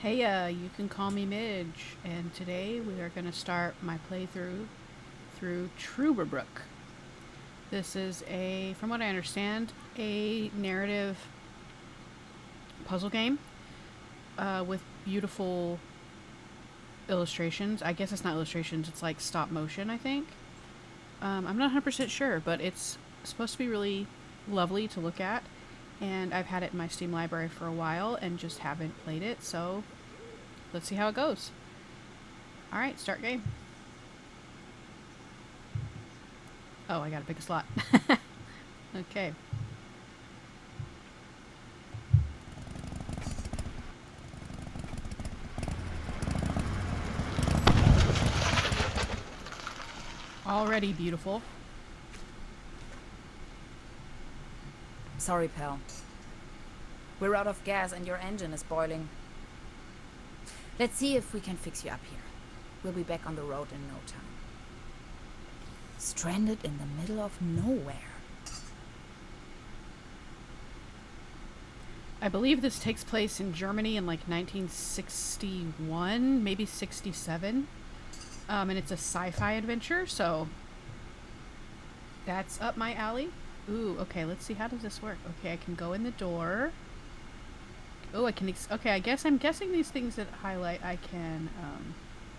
Hey, you can call me Midge, and today we are going to start my playthrough through Trüberbrook. This is from what I understand, a narrative puzzle game with beautiful illustrations. I guess it's not illustrations, it's like stop motion, I think. I'm not 100% sure, but it's supposed to be really lovely to look at. And I've had it in my Steam library for a while and just haven't played it, so let's see how it goes. Alright, start game. Oh, I gotta pick a slot. Okay. Already beautiful. Sorry, pal. We're out of gas and your engine is boiling. Let's see if we can fix you up here. We'll be back on the road in no time. Stranded in the middle of nowhere. I believe this takes place in Germany in like 1961, maybe 67. And it's a sci-fi adventure, so that's up my alley. Ooh, okay, let's see, how does this work? Okay, I can go in the door. Oh, I can, okay, I'm guessing these things that highlight, I can,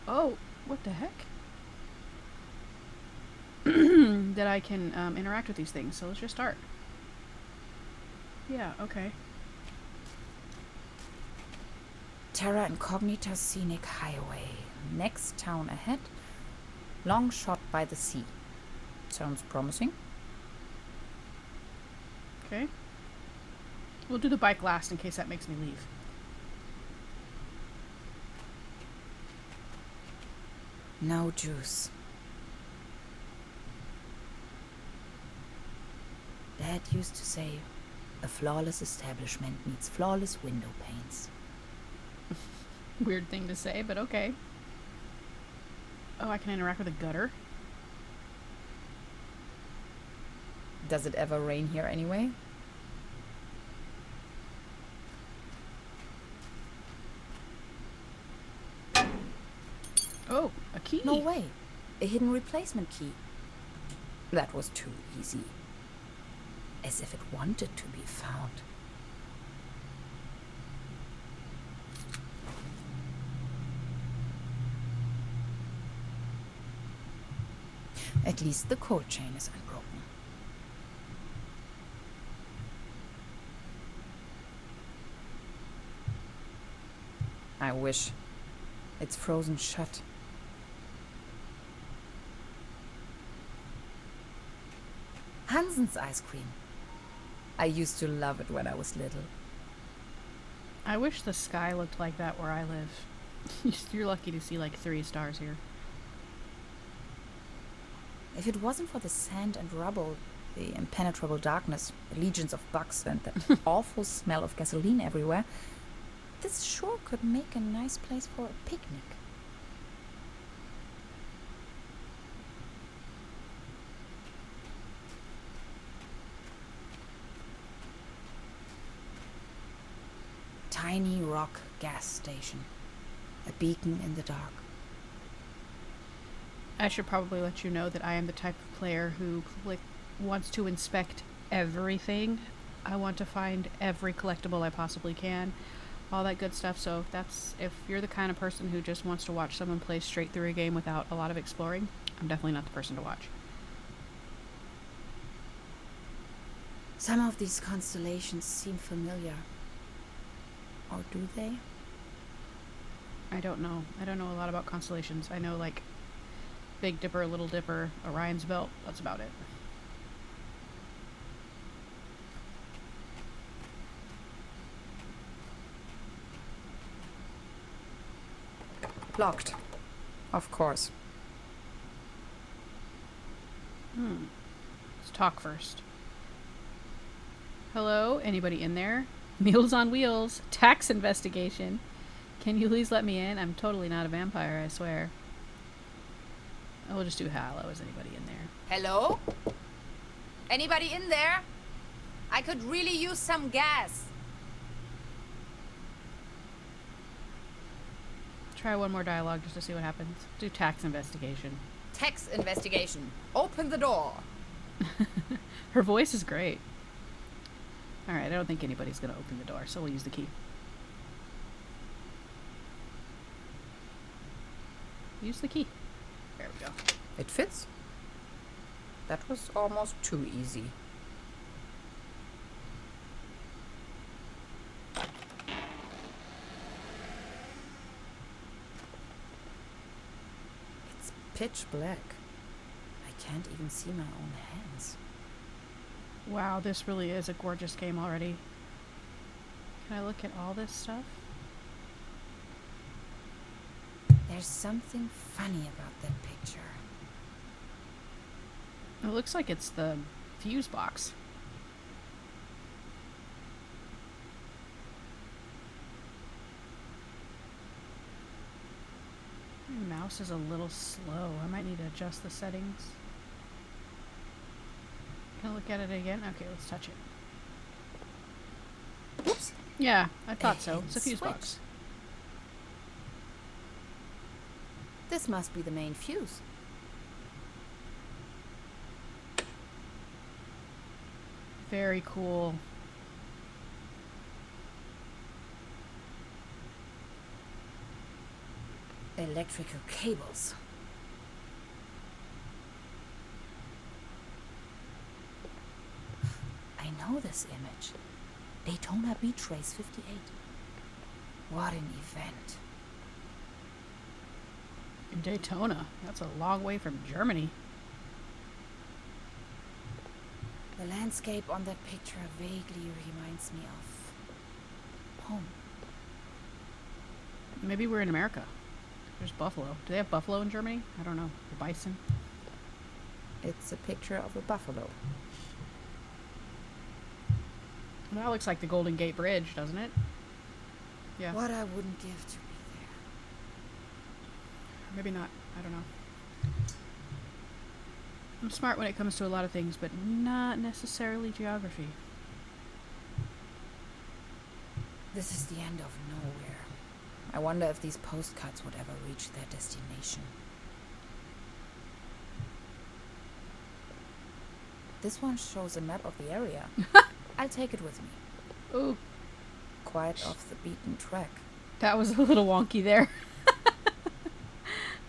oh, what the heck? That I can, interact with these things, so let's just start. Yeah, okay. Terra Incognita Scenic Highway. Next town ahead. Long shot by the sea. Sounds promising. Okay. We'll do the bike last in case that makes me leave. No juice. Dad used to say, a flawless establishment needs flawless window panes. Weird thing to say, but okay. Oh, I can interact with a gutter. Does it ever rain here anyway? Oh, a key. No way. A hidden replacement key. That was too easy. As if it wanted to be found. At least the code chain is unbroken. I wish. It's frozen shut. Hansen's ice cream. I used to love it when I was little. I wish the sky looked like that where I live. You're lucky to see like 3 stars here. If it wasn't for the sand and rubble, the impenetrable darkness, the legions of bugs, and the awful smell of gasoline everywhere, this sure could make a nice place for a picnic. Tiny rock gas station. A beacon in the dark. I should probably let you know that I am the type of player who wants to inspect everything. I want to find every collectible I possibly can, all that good stuff. So if you're the kind of person who just wants to watch someone play straight through a game without a lot of exploring, I'm definitely not the person to watch. Some of these constellations seem familiar. Or do they? I don't know. I don't know a lot about constellations. I know like Big Dipper, Little Dipper, Orion's Belt. That's about it. Locked. Of course. Let's talk first. Hello? Anybody in there? Meals on Wheels. Tax investigation. Can you please let me in? I'm totally not a vampire, I swear. We'll just do hello. Is anybody in there? Hello? Anybody in there? I could really use some gas. Try one more dialogue just to see what happens. Do tax investigation. Tax investigation. Open the door. Her voice is great. Alright, I don't think anybody's going to open the door, so we'll use the key. Use the key. There we go. It fits. That was almost too easy. It's pitch black. I can't even see my own hands. Wow, this really is a gorgeous game already. Can I look at all this stuff? There's something funny about that picture. It looks like it's the fuse box. My mouse is a little slow. I might need to adjust the settings. Can I look at it again? Okay, let's touch it. Oops. Yeah, I thought so. And It's a fuse switch. box. This must be the main fuse. Very cool. Electrical cables. I know this image. Daytona Beach Race 58. What an event. In Daytona. That's a long way from Germany. The landscape on that picture vaguely reminds me of home. Maybe we're in America. There's buffalo. Do they have buffalo in Germany? I don't know. Or bison? It's a picture of a buffalo. Well, that looks like the Golden Gate Bridge, doesn't it? Yeah. What I wouldn't give to be there. Maybe not. I don't know. I'm smart when it comes to a lot of things, but not necessarily geography. This is the end of nowhere. I wonder if these postcards would ever reach their destination. This one shows a map of the area. I'll take it with me. Ooh, Quite off the beaten track. that was a little wonky there.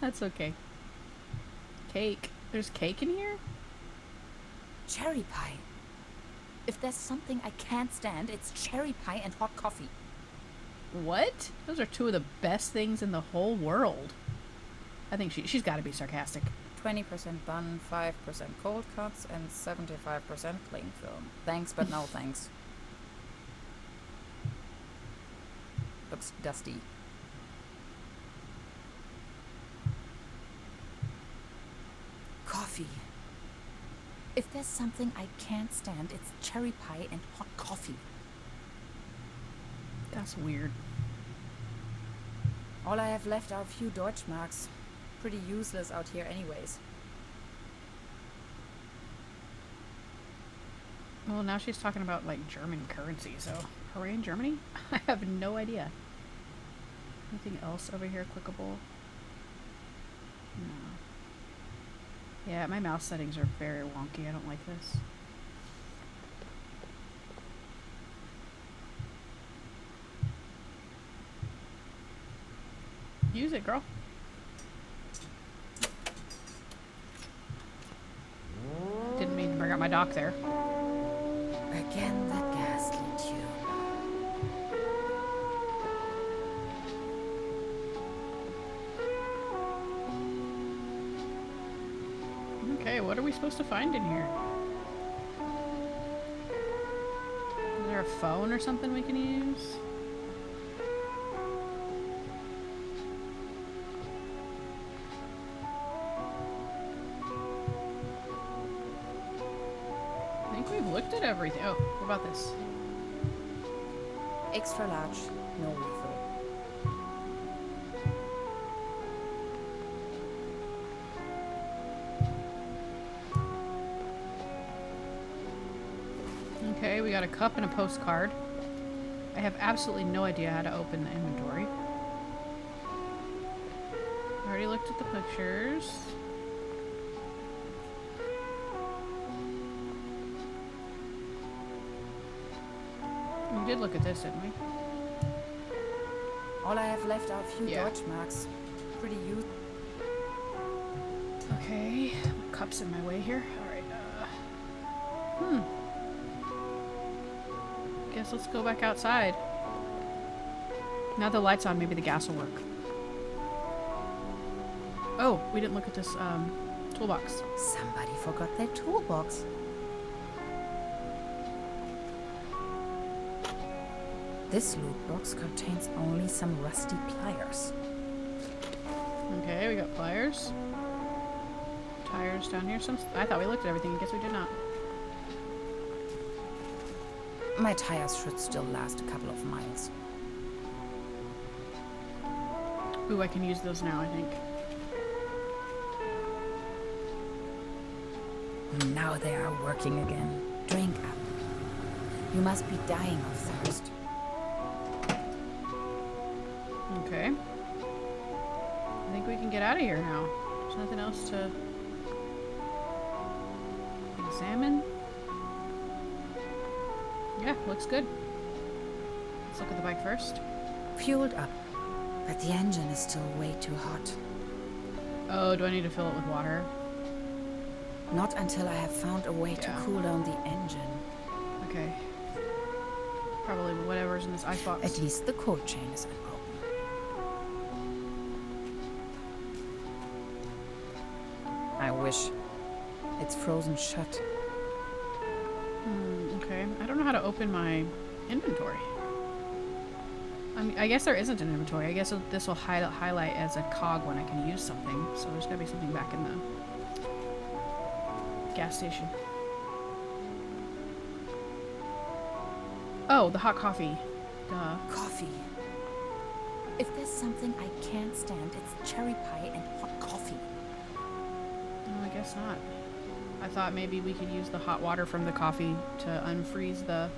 That's okay. Cake. There's cake in here? Cherry pie. If there's something I can't stand, it's cherry pie and hot coffee. What? Those are two of the best things in the whole world. I think she's got to be sarcastic. 20% bun, 5% cold cuts, and 75% cling film. Thanks, but no thanks. Looks dusty. Coffee. If there's something I can't stand, it's cherry pie and hot coffee. That's weird. All I have left are a few Deutschmarks. Pretty useless out here anyways. Well, now she's talking about, like, German currency, so hooray in Germany? I have no idea. Anything else over here clickable? No. Yeah, my mouse settings are very wonky. I don't like this. Use it, girl. Didn't mean to bring out my dock there. Again, that ghastly tune. Okay, what are we supposed to find in here? Is there a phone or something we can use? I think we've looked at everything. Oh, what about this? Extra large, no refill. Okay, we got a cup and a postcard. I have absolutely no idea how to open the inventory. Already looked at the pictures. We did look at this, didn't we? All I have left are a few Yeah. Deutsch marks. Pretty used. Okay. Cup's in my way here. Alright, Guess let's go back outside. Now the light's on, maybe the gas will work. Oh, we didn't look at this, toolbox. Somebody forgot their toolbox. This loot box contains only some rusty pliers. Okay, we got pliers. Tires down here. I thought we looked at everything. I guess we did not. My tires should still last a couple of miles. Ooh, I can use those now, I think. Now they are working again. Drink up. You must be dying of thirst. Okay. I think we can get out of here now. There's nothing else to examine. Yeah, looks good. Let's look at the bike first. Fueled up, but the engine is still way too hot. Oh, do I need to fill it with water? Not until I have found a way to Yeah. cool down the engine. Okay. Probably whatever's in this icebox. At least the cold chain is unbroken. I wish. It's frozen shut. Okay. I don't know how to open my inventory. I mean, I guess there isn't an inventory. I guess this will highlight as a cog when I can use something. So there's gotta be something back in the gas station. Oh, the hot coffee. Duh. Coffee. If there's something I can't stand, it's cherry pie and hot coffee. No, I guess not. I thought maybe we could use the hot water from the coffee to unfreeze the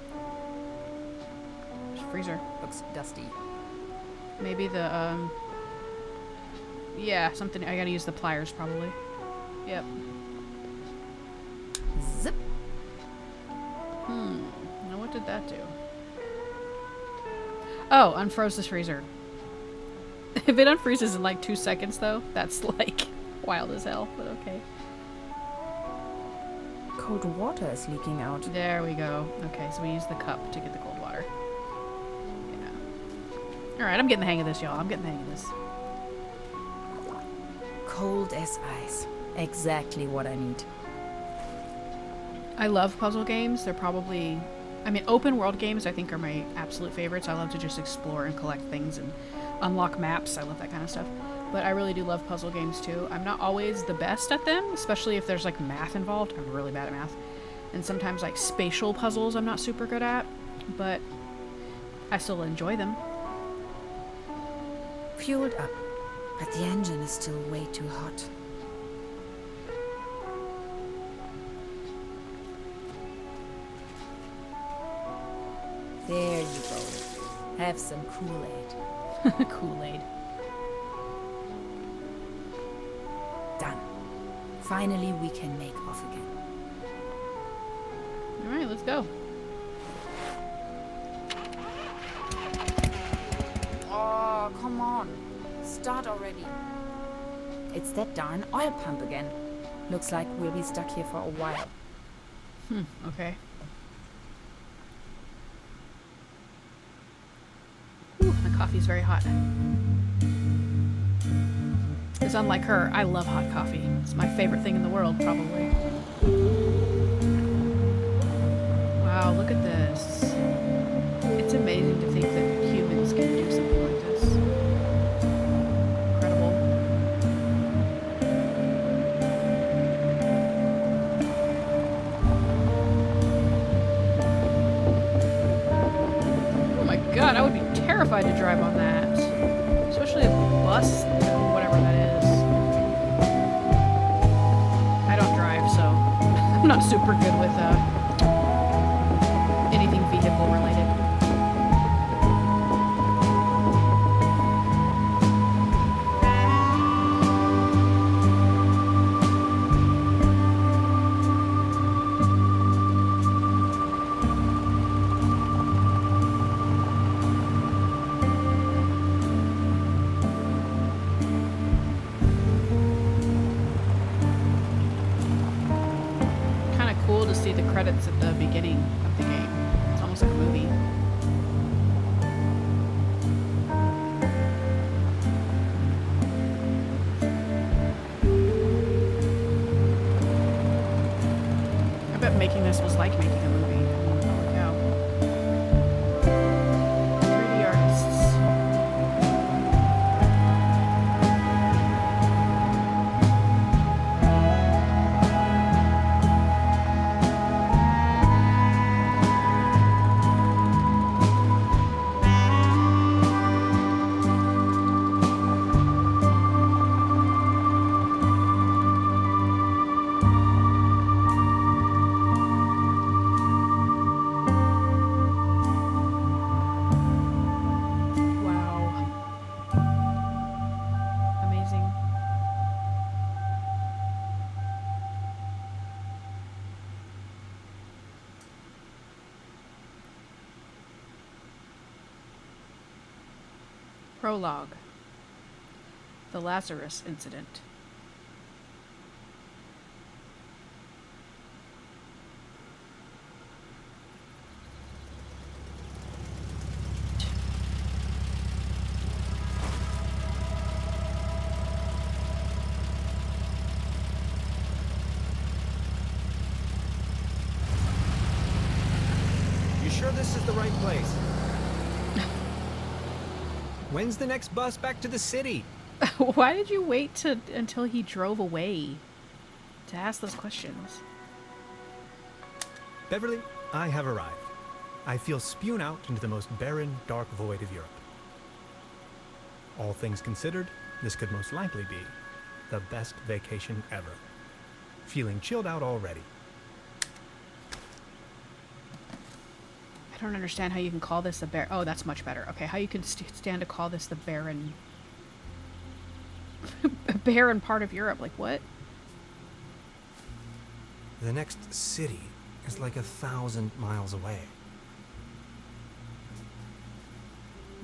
freezer. Looks dusty. Maybe the, yeah, something. I gotta use the pliers probably. Yep. Zip. Now what did that do? Oh, unfroze this freezer. If it unfreezes in like 2 seconds though, that's like wild as hell, but okay. Cold water is leaking out. There we go. Okay, so we use the cup to get the cold water. Yeah. Alright, I'm getting the hang of this, y'all. I'm getting the hang of this. Cold as ice. Exactly what I need. I love puzzle games. They're probably... I mean, open world games I think are my absolute favorites. I love to just explore and collect things and unlock maps. I love that kind of stuff. But I really do love puzzle games too. I'm not always the best at them, especially if there's like math involved. I'm really bad at math. And sometimes like spatial puzzles I'm not super good at, but I still enjoy them. Fueled up, but the engine is still way too hot. There you go. Have some Kool-Aid. Kool-Aid. Done. Finally, we can make off again. Alright, let's go. Oh, come on. Start already. It's that darn oil pump again. Looks like we'll be stuck here for a while. Okay. Ooh, my coffee's very hot. Because unlike her, I love hot coffee. It's my favorite thing in the world, probably. Wow, look at this. It's amazing to think that humans can do something like this. Incredible. Oh my god, I would be terrified to drive on that. Especially a bus, whatever that is. I don't drive, so I'm not super good with anything vehicle related. credits at the beginning of the game. It's almost like a movie. I bet making this was like making a movie. Holy cow. 3D artists. Wow. Amazing. Prologue. The Lazarus Incident. You sure this is the right place? When's the next bus back to the city? Why did you wait until he drove away to ask those questions? Beverly, I have arrived. I feel spewed out into the most barren, dark void of Europe. All things considered, this could most likely be the best vacation ever. Feeling chilled out already. I don't understand how you can call this the Oh, that's much better. Okay, how you can stand to call this the barren... a barren part of Europe. Like, what? The next city is like 1,000 miles away.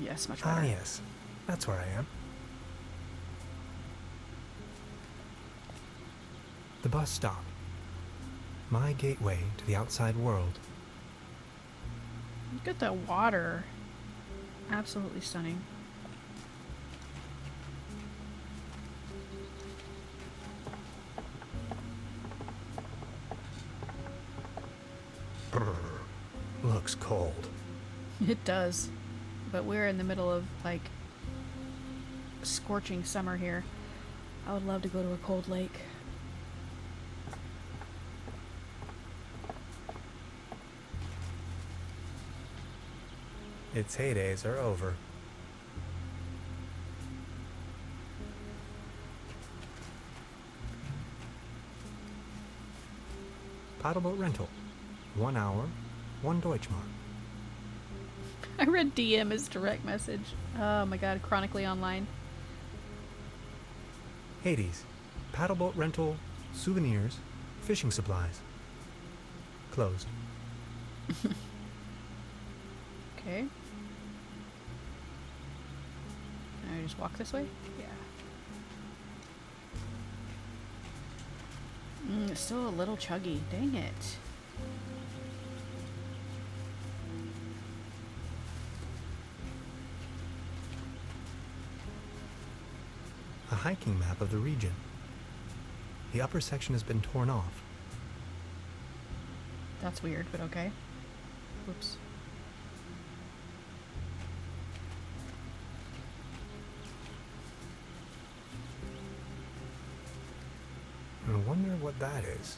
Yes, much better. Ah, yes. That's where I am. The bus stop. My gateway to the outside world. Look at the water. Absolutely stunning. Brr, looks cold. It does. But we're in the middle of, like, scorching summer here. I would love to go to a cold lake. Its heydays are over. Paddleboat rental. 1 hour, 1 Deutschmark. I read DM as direct message. Oh my god, chronically online. Hades. Paddleboat rental, souvenirs, fishing supplies. Closed. Okay. Can I just walk this way? Yeah. It's still a little chuggy. Dang it. A hiking map of the region. The upper section has been torn off. That's weird, but okay. Whoops. I wonder what that is.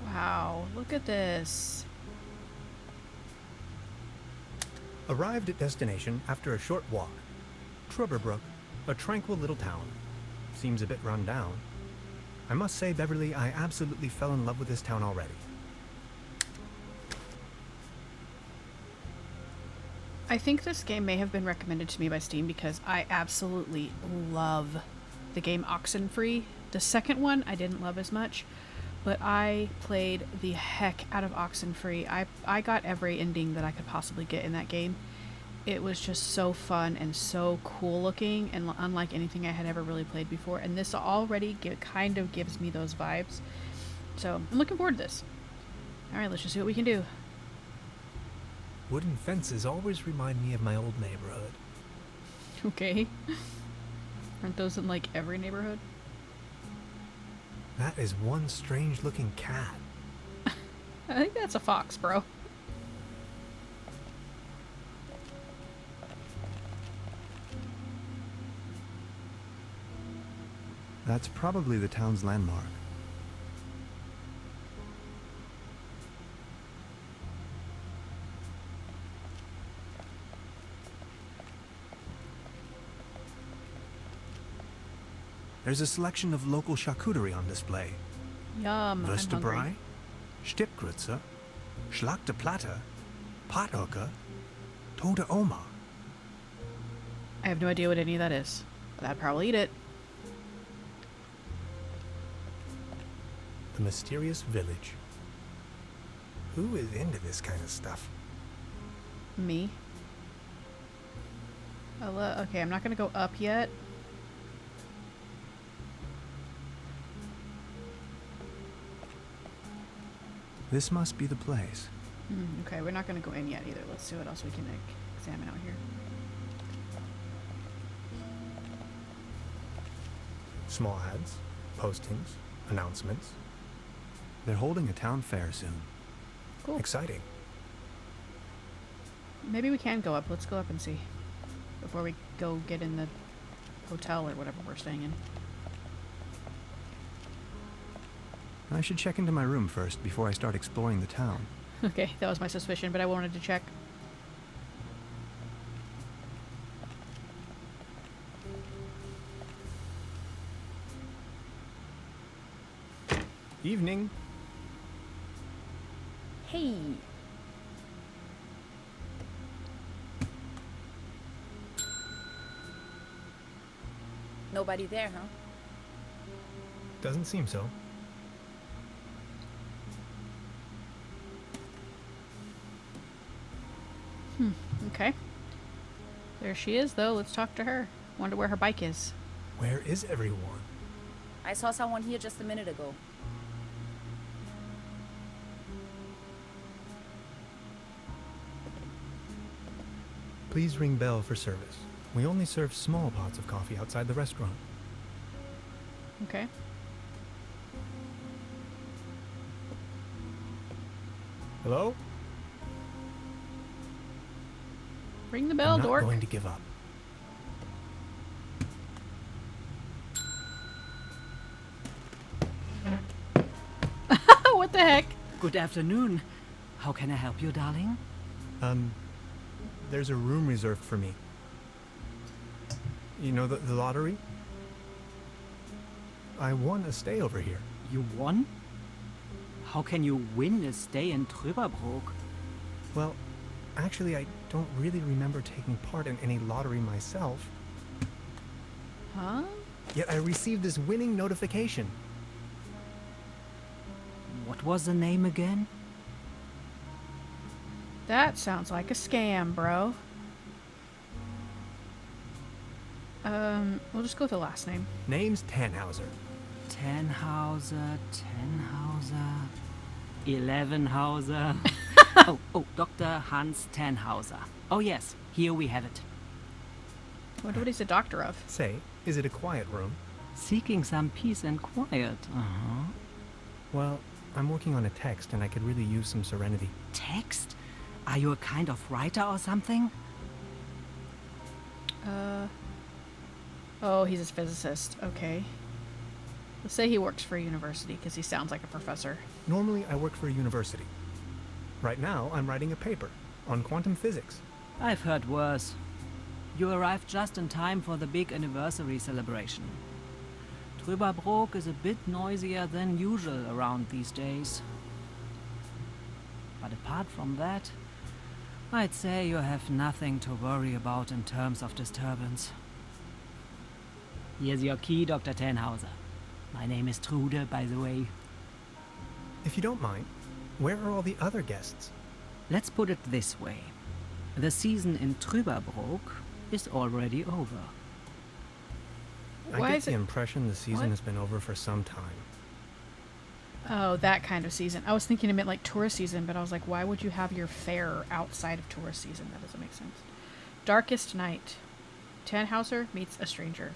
Wow, look at this. Arrived at destination after a short walk. Trüberbrook, a tranquil little town. Seems a bit run down. I must say, Beverly, I absolutely fell in love with this town already. I think this game may have been recommended to me by Steam because I absolutely love the game Oxenfree. The second one I didn't love as much, but I played the heck out of Oxenfree. I got every ending that I could possibly get in that game. it was just so fun and so cool looking and unlike anything I had ever really played before. And this already kind of gives me those vibes. So I'm looking forward to this. All right, let's just see what we can do. Wooden fences always remind me of my old neighborhood. Okay. Aren't those in like every neighborhood? That is one strange looking cat. I think that's a fox, bro. That's probably the town's landmark. There's a selection of local charcuterie on display. Yum. I'm hungry. Würstebrei, Stippgrütze, Schlachte Platte, Pothoeke, Tote Oma. I have no idea what any of that is, but I'd probably eat it. The mysterious village. Who is into this kind of stuff? Me. Okay, I'm not gonna go up yet. This must be the place. Okay, we're not gonna go in yet either. Let's see what else we can examine out here. Small ads, postings, announcements. They're holding a town fair soon. Cool. Exciting. Maybe we can go up. Let's go up and see. Before we go get in the hotel or whatever we're staying in. I should check into my room first before I start exploring the town. Okay, that was my suspicion, but I wanted to check. Evening. Hey. Nobody there, huh? Doesn't seem so. Okay. There she is, though. Let's talk to her. Wonder where her bike is. Where is everyone? I saw someone here just a minute ago. Please ring bell for service. We only serve small pots of coffee outside the restaurant. Okay. Hello? Ring the bell, I'm not dork. going to give up. What the heck? Good afternoon. How can I help you, darling? There's a room reserved for me. You know the lottery? I won a stay over here. You won? How can you win a stay in Trüberbrook? Well, actually, I don't really remember taking part in any lottery myself. Huh? Yet I received this winning notification. What was the name again? That sounds like a scam, bro. We'll just go with the last name. Name's Tannhauser. Tannhauser, 11hauser. oh, Dr. Hans Tannhauser. Oh yes, here we have it. Wonder what he's a doctor of. Say, is it a quiet room? Seeking some peace and quiet. Well, I'm working on a text and I could really use some serenity. Text? Are you a kind of writer or something? Oh, he's a physicist. Okay. Let's say he works for a university, because he sounds like a professor. Normally, I work for a university. Right now, I'm writing a paper on quantum physics. I've heard worse. You arrived just in time for the big anniversary celebration. Trüberbrook is a bit noisier than usual around these days. But apart from that, I'd say you have nothing to worry about in terms of disturbance. Here's your key, Dr. Tannhauser. My name is Trude, by the way. If you don't mind, where are all the other guests? Let's put it this way. The season in Trüberbrook is already over. I Why get is the it? impression the season What? has been over for some time. Oh, that kind of season. I was thinking it meant like tourist season, but I was like, why would you have your fair outside of tourist season? That doesn't make sense. Darkest night. Tannhauser meets a stranger.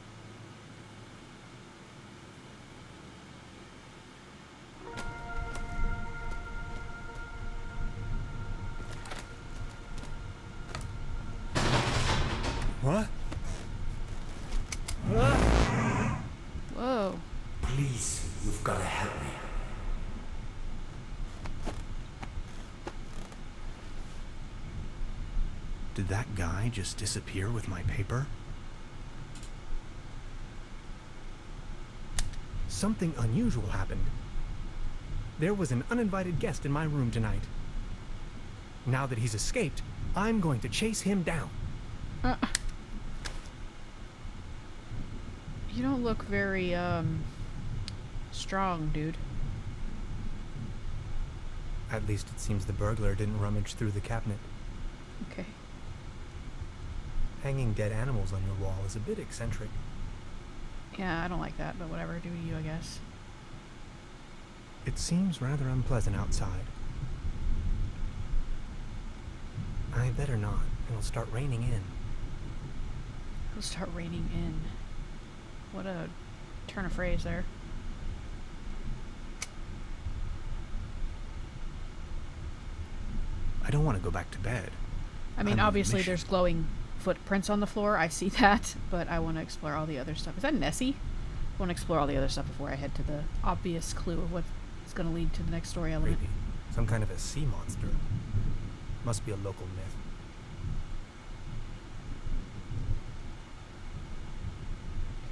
What? Whoa. Please, you've got to help me. Did that guy just disappear with my paper? Something unusual happened. There was an uninvited guest in my room tonight. Now that he's escaped, I'm going to chase him down. You don't look very, strong, dude. At least it seems the burglar didn't rummage through the cabinet. Okay. Hanging dead animals on your wall is a bit eccentric. Yeah, I don't like that, but whatever. Do you, I guess. It seems rather unpleasant outside. I better not. It'll start raining in. It'll start raining in. What a turn of phrase there. I don't want to go back to bed. I mean, I'm on a obviously mission. there's glowing footprints on the floor. I see that, but I want to explore all the other stuff. Is that Nessie? I want to explore all the other stuff before I head to the obvious clue of what is going to lead to the next story element. Maybe some kind of a sea monster. Must be a local myth.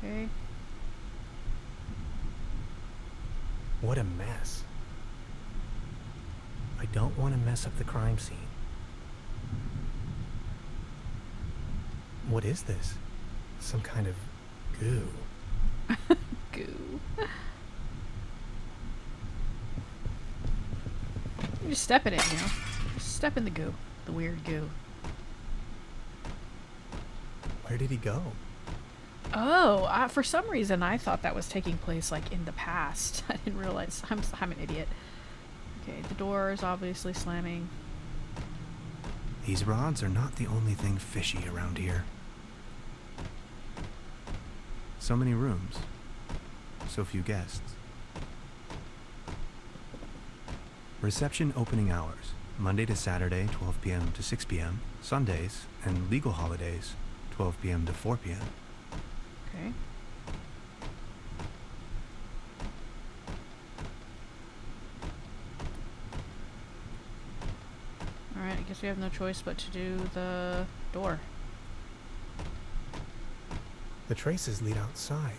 Okay. What a mess. I don't want to mess up the crime scene. What is this? Some kind of goo. Goo. You just step in it, you know? Just step in the goo. The weird goo. Where did he go? Oh, for some reason I thought that was taking place like in the past. I didn't realize. I'm an idiot. Okay, the door is obviously slamming. These rods are not the only thing fishy around here. So many rooms. So few guests. Reception opening hours. Monday to Saturday, 12 p.m. to 6 p.m. Sundays and legal holidays, 12 p.m. to 4 p.m. Okay. Alright, I guess we have no choice but to do the door. The traces lead outside.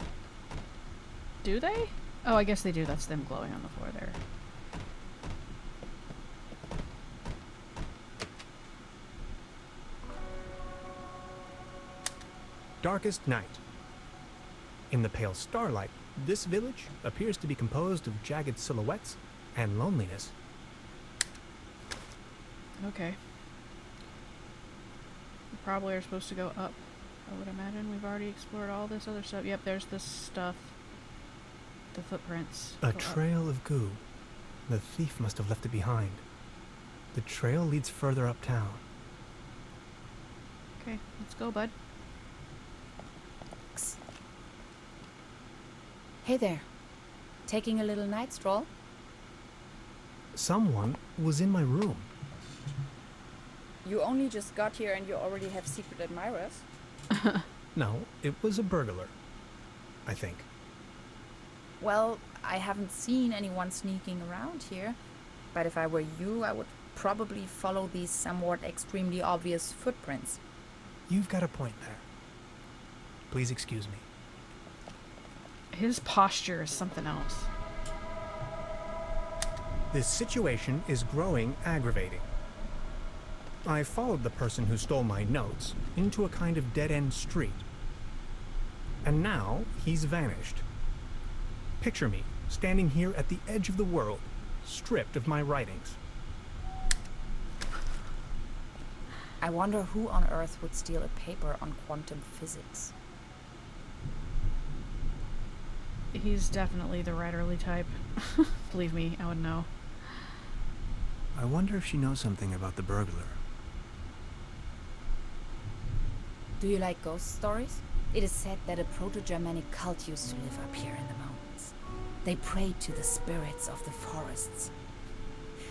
Do they? Oh, I guess they do. That's them glowing on the floor there. Darkest night. In the pale starlight, this village appears to be composed of jagged silhouettes and loneliness. Okay. We probably are supposed to go up. I would imagine we've already explored all this other stuff. Yep, there's this stuff. The footprints. A go up. trail of goo. The thief must have left it behind. The trail leads further uptown. Okay, let's go, bud. Hey there. Taking a little night stroll? Someone was in my room. You only just got here and you already have secret admirers? No, it was a burglar. I think. Well, I haven't seen anyone sneaking around here. But if I were you, I would probably follow these somewhat extremely obvious footprints. You've got a point there. Please excuse me. His posture is something else. This situation is growing aggravating. I followed the person who stole my notes into a kind of dead-end street. And now he's vanished. Picture me standing here at the edge of the world, stripped of my writings. I wonder who on earth would steal a paper on quantum physics. He's definitely the writerly type. Believe me, I would know. I wonder if she knows something about the burglar. Do you like ghost stories? It is said that a proto-Germanic cult used to live up here in the mountains. They prayed to the spirits of the forests.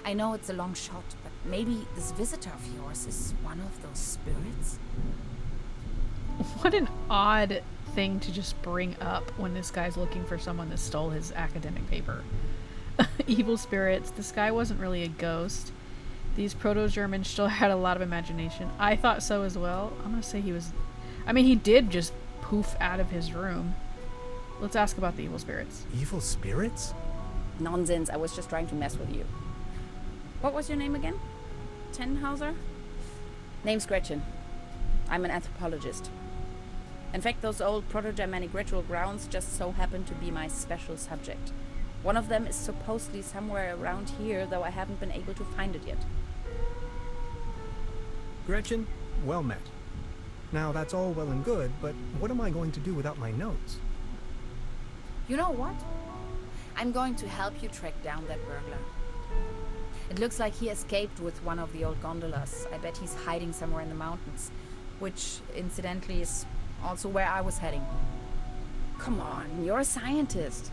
I know it's a long shot, but maybe this visitor of yours is one of those spirits? What an odd thing to just bring up when this guy's looking for someone that stole his academic paper. Evil spirits. This guy wasn't really a ghost. These proto-Germans still had a lot of imagination. I thought so as well. I'm gonna say he was... I mean, he did just poof out of his room. Let's ask about the evil spirits. Evil spirits? Nonsense, I was just trying to mess with you. What was your name again? Tenhauser? Name's Gretchen. I'm an anthropologist. In fact, those old Proto-Germanic ritual grounds just so happen to be my special subject. One of them is supposedly somewhere around here, though I haven't been able to find it yet. Gretchen, well met. Now, that's all well and good, but what am I going to do without my notes? You know what? I'm going to help you track down that burglar. It looks like he escaped with one of the old gondolas. I bet he's hiding somewhere in the mountains, which, incidentally, is also where I was heading. Come on, you're a scientist.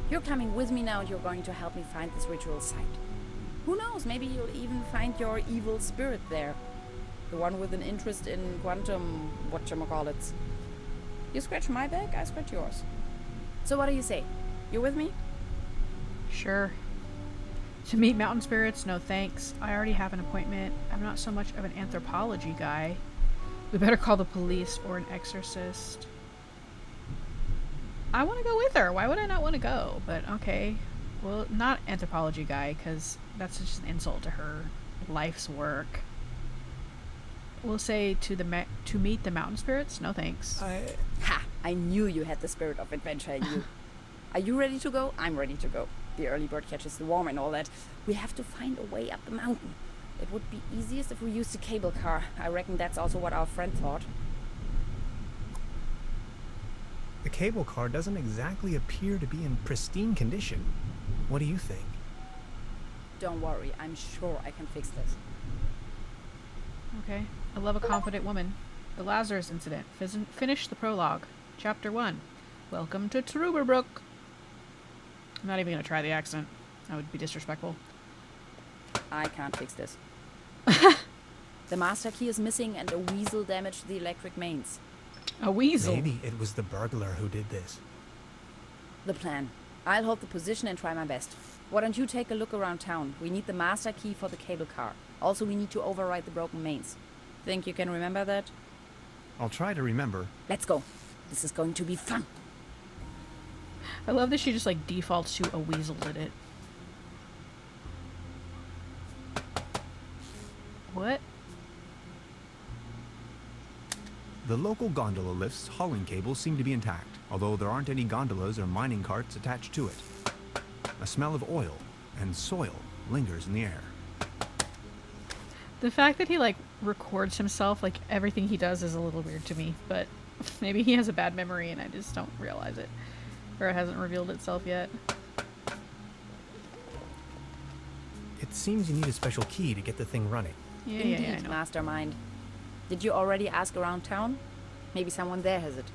You're coming with me now and you're going to help me find this ritual site. Who knows, maybe you'll even find your evil spirit there. The one with an interest in quantum whatchamacallits. You scratch my back, I scratch yours. So what do you say? You with me? Sure. To meet mountain spirits? No thanks. I already have an appointment. I'm not so much of an anthropology guy. We better call the police or an exorcist. I want to go with her. Why would I not want to go? But okay. Well, not anthropology guy, because that's just an insult to her life's work. We'll say to meet the mountain spirits? No thanks. Ha! I knew you had the spirit of adventure in you. Are you ready to go? I'm ready to go. The early bird catches the worm and all that. We have to find a way up the mountain. It would be easiest if we used a cable car. I reckon that's also what our friend thought. The cable car doesn't exactly appear to be in pristine condition. What do you think? Don't worry, I'm sure I can fix this. Okay. I love a confident woman. The Lazarus incident. Finish the prologue. Chapter 1. Welcome to Trüberbrook. I'm not even going to try the accent. That would be disrespectful. I can't fix this. The master key is missing and a weasel damaged the electric mains. A weasel? Maybe it was the burglar who did this. The plan. I'll hold the position and try my best. Why don't you take a look around town? We need the master key for the cable car. Also, we need to override the broken mains. Think you can remember that? I'll try to remember. Let's go. This is going to be fun. I love that she just like defaults to a weasel did it. What? The local gondola lift's hauling cables seem to be intact, although there aren't any gondolas or mining carts attached to it. A smell of oil and soil lingers in the air. The fact that he like records himself, like everything he does is a little weird to me, but maybe he has a bad memory and I just don't realize it. Or it hasn't revealed itself yet. It seems you need a special key to get the thing running. Yeah, Indeed, I know. mastermind. Did you already ask around town? Maybe someone there has it.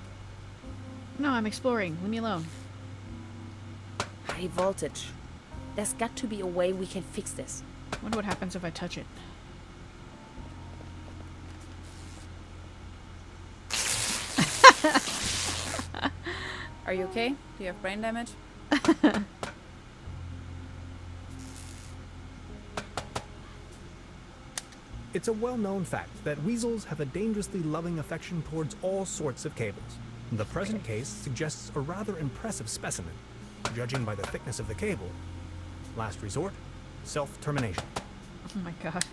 No, I'm exploring. Leave me alone. High voltage. There's got to be a way we can fix this. Wonder what happens if I touch it. Are you okay? Do you have brain damage? It's a well-known fact that weasels have a dangerously loving affection towards all sorts of cables. The present case suggests a rather impressive specimen, judging by the thickness of the cable. Last resort, self-termination. Oh my god.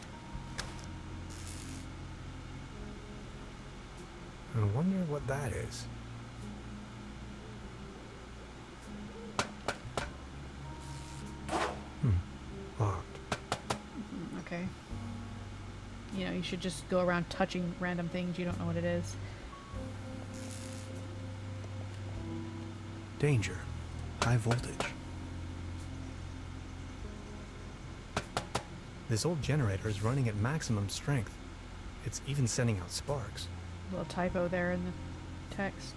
I wonder what that is. Okay. You know, you should just go around touching random things you don't know what it is. Danger. High voltage. This old generator is running at maximum strength. It's even sending out sparks. Little typo there in the text.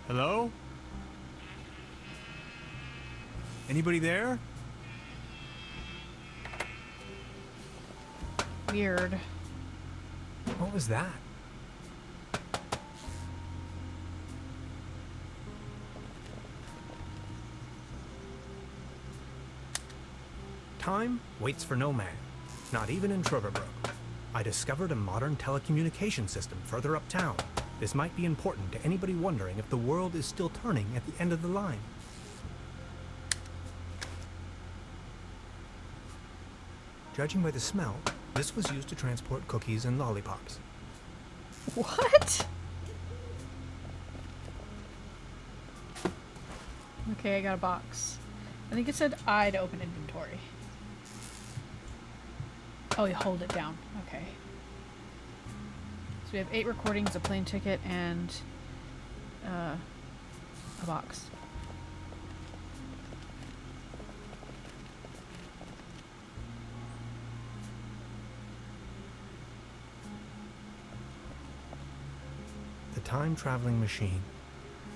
Hello? Anybody there? Weird. What was that? Time waits for no man, not even in Trüberbrook. I discovered a modern telecommunication system further uptown. This might be important to anybody wondering if the world is still turning at the end of the line. Judging by the smell, this was used to transport cookies and lollipops. What? Okay, I got a box. I think it said I to open inventory. Oh, you hold it down. Okay. So we have 8 recordings, a plane ticket, and a box. The time-traveling machine.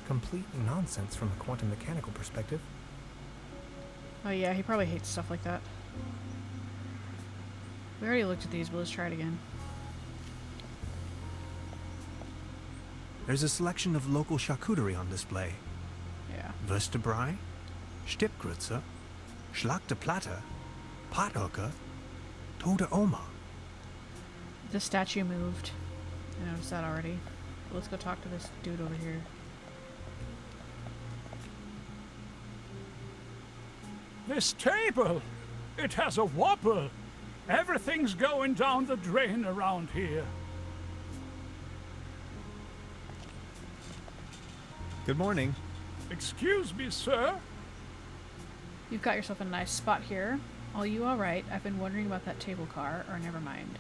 Complete nonsense from a quantum mechanical perspective. Oh yeah, he probably hates stuff like that. We already looked at these, but let's try it again. There's a selection of local charcuterie on display. Yeah. Würstebrei, Stippgrütze, Schlachte Platte, Pothocker, Tote Oma. The statue moved. I noticed that already. Let's go talk to this dude over here. This table, it has a wobble. Everything's going down the drain around here. Good morning. Excuse me, sir. You've got yourself a nice spot here. Are you alright? I've been wondering about that table car, or never mind.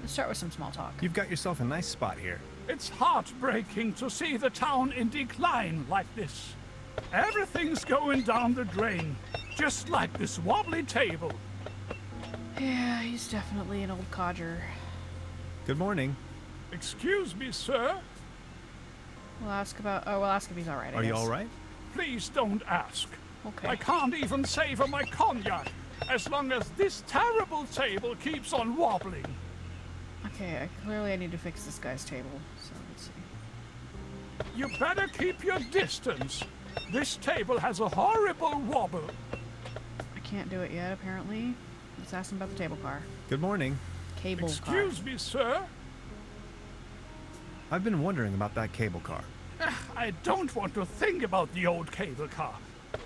Let's start with some small talk. You've got yourself a nice spot here. It's heartbreaking to see the town in decline like this. Everything's going down the drain, just like this wobbly table. Yeah, he's definitely an old codger. Good morning. Excuse me, sir. We'll ask if he's alright. Are you all right? Please don't ask. Okay. I can't even savor my cognac as long as this terrible table keeps on wobbling. Okay, clearly I need to fix this guy's table. So let's see. You better keep your distance. This table has a horrible wobble. I can't do it yet, apparently. Let's ask him about the table car. Good morning. Cable Excuse me, sir. I've been wondering about that cable car. I don't want to think about the old cable car.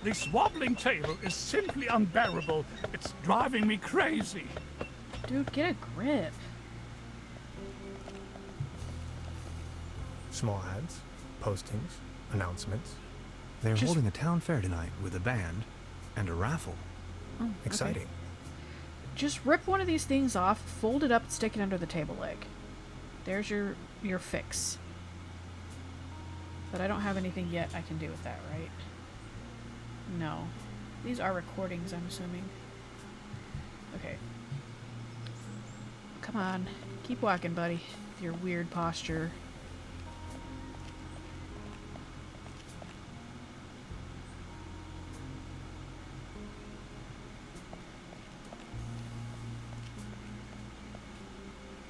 This wobbling table is simply unbearable. It's driving me crazy. car. Dude, get a grip. Small ads, postings, announcements. They're Just- holding a town fair tonight with a band and a raffle. Oh, okay. Exciting. Just rip one of these things off, fold it up, and stick it under the table leg. There's your fix. But I don't have anything yet I can do with that, right? No. These are recordings, I'm assuming. Okay. Come on. Keep walking, buddy. With your weird posture.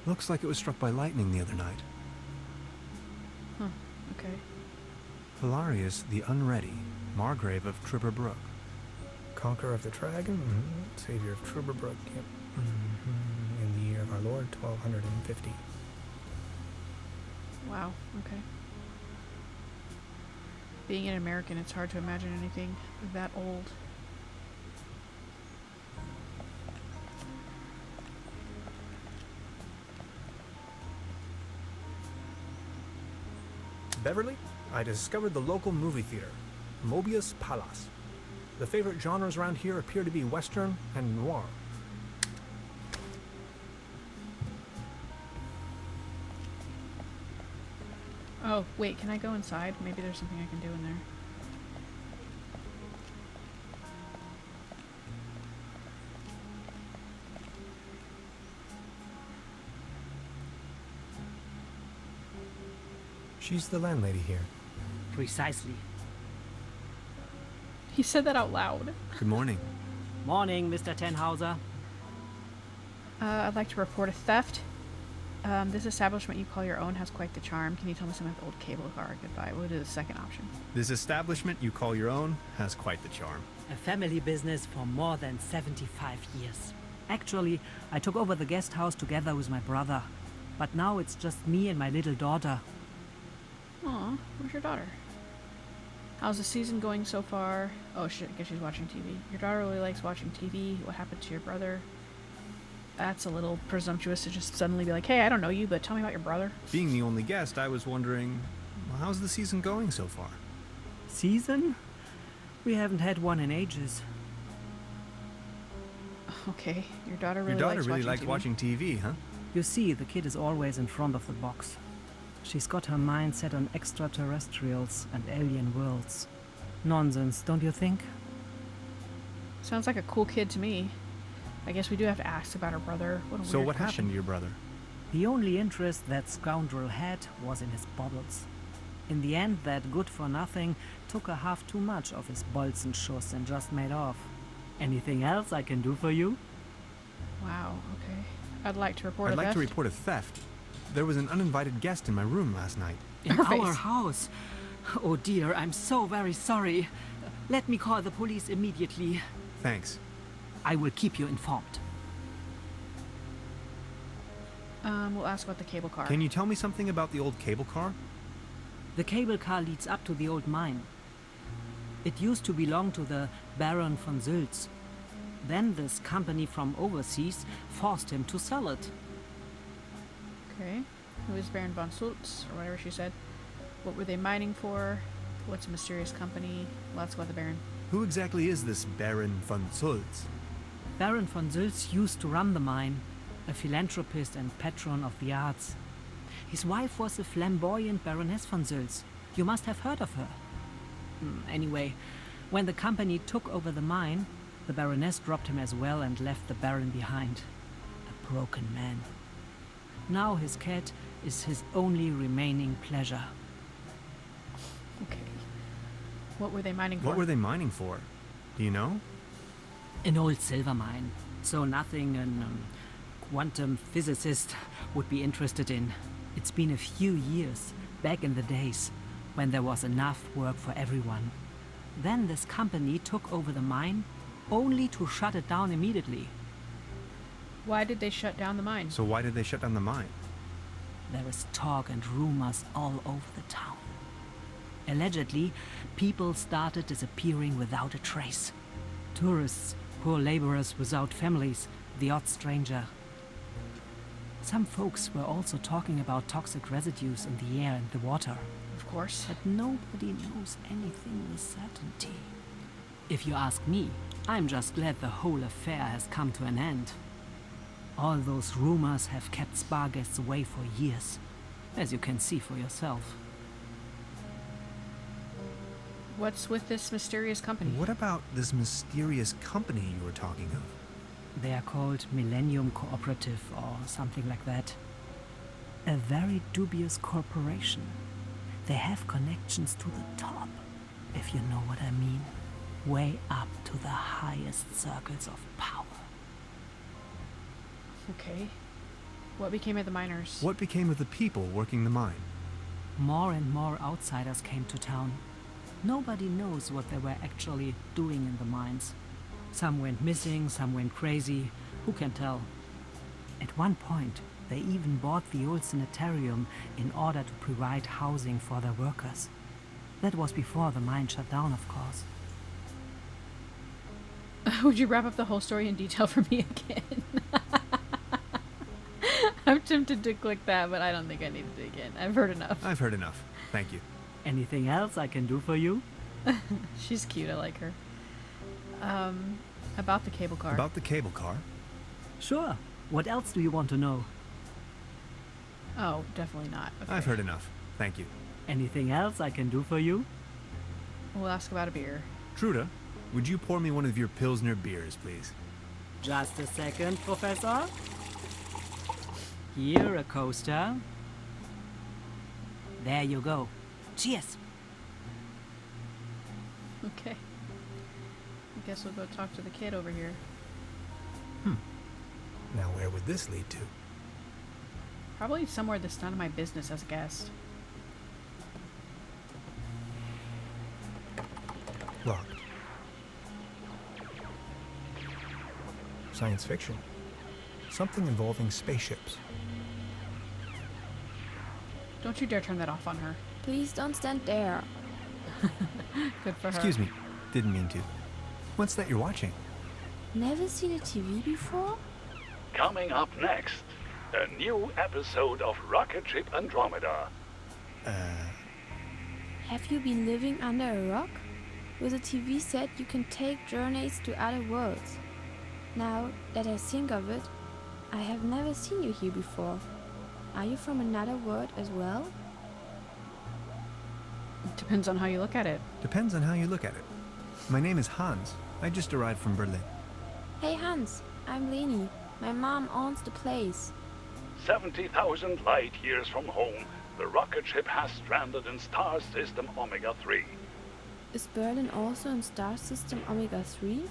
Looks like it was struck by lightning the other night. Huh. Okay. Hilarious the Unready, Margrave of Trüberbrook. Conqueror of the Dragon, Savior of Trüberbrook, yep. In the year of our Lord, 1250. Wow. Okay. Being an American, it's hard to imagine anything that old. Beverly, I discovered the local movie theater. Mobius Pallas. The favorite genres around here appear to be Western and noir. Oh, wait, can I go inside? Maybe there's something I can do in there. She's the landlady here. Precisely. He said that out loud. Good morning. Morning, Mr. Tenhauser. I'd like to report a theft. This establishment you call your own has quite the charm. Can you tell me something about the old cable car? Goodbye. We'll do the second option. This establishment you call your own has quite the charm. A family business for more than 75 years. Actually, I took over the guest house together with my brother. But now it's just me and my little daughter. Aw, where's your daughter? How's the season going so far? Oh shit, I guess she's watching TV. Your daughter really likes watching TV. What happened to your brother? That's a little presumptuous to just suddenly be like, hey, I don't know you, but tell me about your brother. Being the only guest, I was wondering, well, how's the season going so far? Season? We haven't had one in ages. Okay, your daughter really Your daughter likes really watching likes TV. watching TV, huh? You see, the kid is always in front of the box. She's got her mind set on extraterrestrials and alien worlds. Nonsense, don't you think? Sounds like a cool kid to me. I guess we do have to ask about her brother. What a So weird what question. happened to your brother? The only interest that scoundrel had was in his baubles. In the end, that good-for-nothing took a half too much of his Bolzenschuss and just made off. Anything else I can do for you? Wow, okay. I'd like to report I'd a like to theft. report a theft. There was an uninvited guest in my room last night. In Her our face. house? Oh dear, I'm so very sorry. Let me call the police immediately. Thanks. I will keep you informed. We'll ask about the cable car. Can you tell me something about the old cable car? The cable car leads up to the old mine. It used to belong to the Baron von Sülz. Then this company from overseas forced him to sell it. Okay. Who is Baron von Sultz, or whatever she said? What were they mining for? What's a mysterious company? Let's go with the Baron. Who exactly is this Baron von Sulz? Baron von Sülz used to run the mine, a philanthropist and patron of the arts. His wife was a flamboyant Baroness von Sülz. You must have heard of her. Anyway, when the company took over the mine, the Baroness dropped him as well and left the Baron behind. A broken man. Now his cat is his only remaining pleasure. Okay. What were they mining for? What were they mining for? Do you know? An old silver mine, so nothing an quantum physicist would be interested in. It's been a few years, back in the days, when there was enough work for everyone. Then this company took over the mine, only to shut it down immediately. Why did they shut down the mine? So why did they shut down the mine? There is talk and rumors all over the town. Allegedly, people started disappearing without a trace. Tourists, poor laborers without families, the odd stranger. Some folks were also talking about toxic residues in the air and the water, Of course. but nobody knows anything with certainty. If you ask me, I'm just glad the whole affair has come to an end. All those rumors have kept spa guests away for years, as you can see for yourself. What's with this mysterious company? What about this mysterious company you were talking of? They are called Millennium Cooperative or something like that. A very dubious corporation. They have connections to the top, if you know what I mean. Way up to the highest circles of power. Okay. What became of the miners? What became of the people working the mine? More and more outsiders came to town. Nobody knows what they were actually doing in the mines. Some went missing, some went crazy. Who can tell? At one point, they even bought the old sanitarium in order to provide housing for their workers. That was before the mine shut down, of course. Would you wrap up the whole story in detail for me again? I'm tempted to click that, but I don't think I need to dig in. I've heard enough. I've heard enough. Thank you. Anything else I can do for you? She's cute. I like her. About the cable car. About the cable car? Sure. What else do you want to know? Oh, definitely not. Okay. I've heard enough. Thank you. Anything else I can do for you? We'll ask about a beer. Truda, would you pour me one of your Pilsner beers, please? Just a second, Professor. Here, a coaster. There you go. Cheers. Okay. I guess we'll go talk to the kid over here. Now where would this lead to? Probably somewhere that's none of my business as a guest. Locked. Science fiction. Something involving spaceships. Don't you dare turn that off on her. Please don't stand there. Good for her. Excuse me. Didn't mean to. What's that you're watching? Never seen a TV before? Coming up next, a new episode of Rocket Ship Andromeda. Have you been living under a rock? With a TV set, you can take journeys to other worlds. Now that I think of it, I have never seen you here before. Are you from another world as well? It depends on how you look at it. Depends on how you look at it. My name is Hans. I just arrived from Berlin. Hey Hans, I'm Leni. My mom owns the place. 70,000 light years from home, the rocket ship has stranded in star system Omega 3. Is Berlin also in star system Omega 3?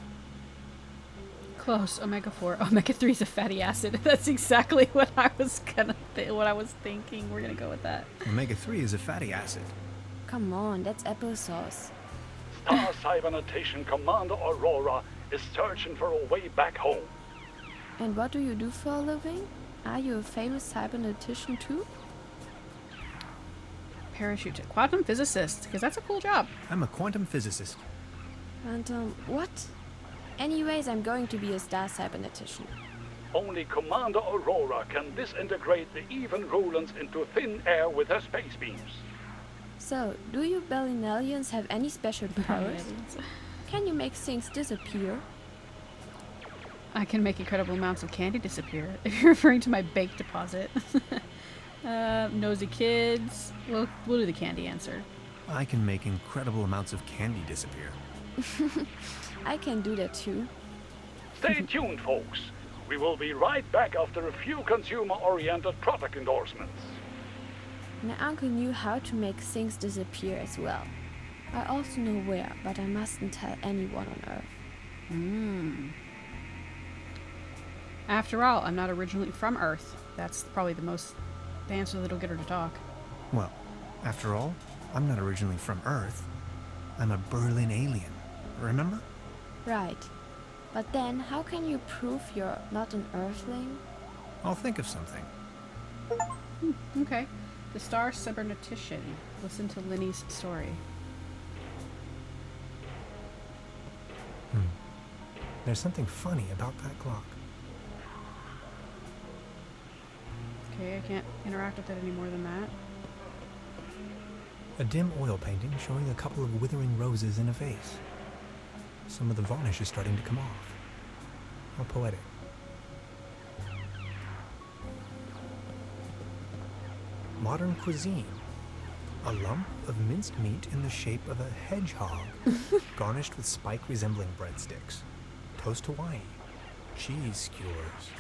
Close. Omega 4. Omega 3 is a fatty acid. That's exactly what I was what I was thinking. We're gonna go with that. Omega-3 is a fatty acid. Come on, that's applesauce. Star Cybernetition Commander Aurora is searching for a way back home. And what do you do for a living? Are you a famous cybernetician too? Parachute. Quantum physicist, because that's a cool job. I'm a quantum physicist. What? Anyways, I'm going to be a star cybernetician. Only Commander Aurora can disintegrate the even Rulans into thin air with her space beams. So, do you Berlinalians have any special powers? Can you make things disappear? I can make incredible amounts of candy disappear. If you're referring to my bake deposit. Nosy kids. We'll do the candy answer. I can make incredible amounts of candy disappear. I can do that too. Stay tuned, folks. We will be right back after a few consumer-oriented product endorsements. My uncle knew how to make things disappear as well. I also know where, but I mustn't tell anyone on Earth. After all, I'm not originally from Earth. That's probably the answer that'll get her to talk. Well, after all, I'm not originally from Earth. I'm a Berlin alien. Remember? Right. But then, how can you prove you're not an Earthling? I'll think of something. Okay. The Star Cybernetician. Listen to Lenny's story. There's something funny about that clock. Okay, I can't interact with it any more than that. A dim oil painting showing a couple of withering roses in a vase. Some of the varnish is starting to come off. How poetic. Modern cuisine. A lump of minced meat in the shape of a hedgehog, garnished with spike resembling breadsticks. Toast Hawaii. Cheese skewers.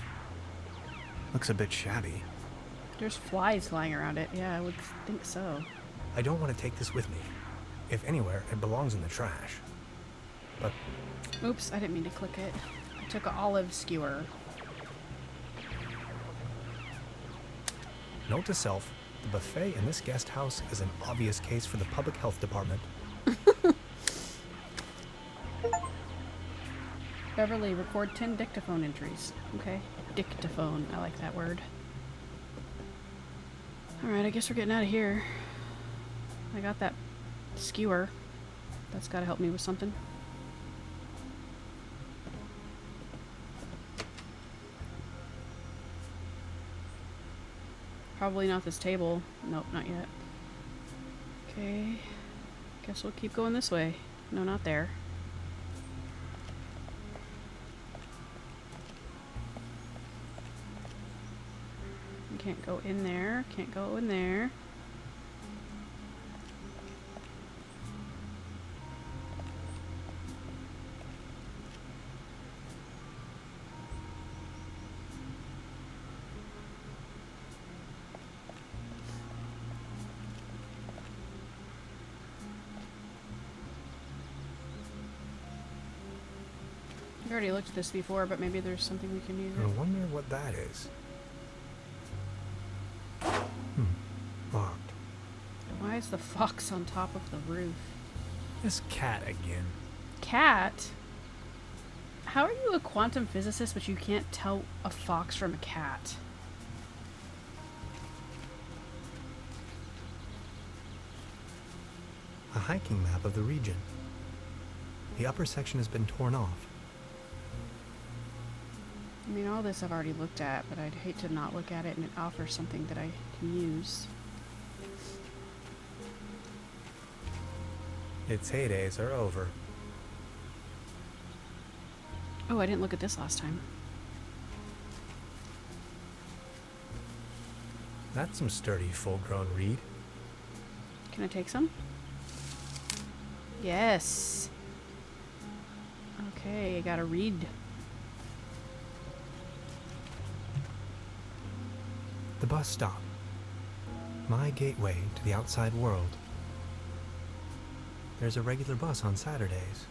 Looks a bit shabby. There's flies flying around it. Yeah, I would think so. I don't want to take this with me. If anywhere, it belongs in the trash. But Oops, I didn't mean to click it. I took an olive skewer. note to self, the buffet in this guest house is an obvious case for the public health department. Beverly, record 10 dictaphone entries. Okay. Dictaphone. I like that word. Alright, I guess we're getting out of here. I got that skewer. That's gotta help me with something. Probably not this table. Nope, not yet. Okay. Guess we'll keep going this way. No, not there. You can't go in there. Can't go in there. I already looked at this before, but maybe there's something we can use I it. wonder what that is. Locked. Why is the fox on top of the roof? This cat again. Cat? How are you a quantum physicist but you can't tell a fox from a cat? A hiking map of the region. The upper section has been torn off. I mean, all this I've already looked at, but I'd hate to not look at it and it offers something that I can use. Its heydays are over. Oh, I didn't look at this last time. That's some sturdy, full-grown reed. Can I take some? Yes. Okay, I gotta read. The bus stop. My gateway to the outside world. There's a regular bus on Saturdays.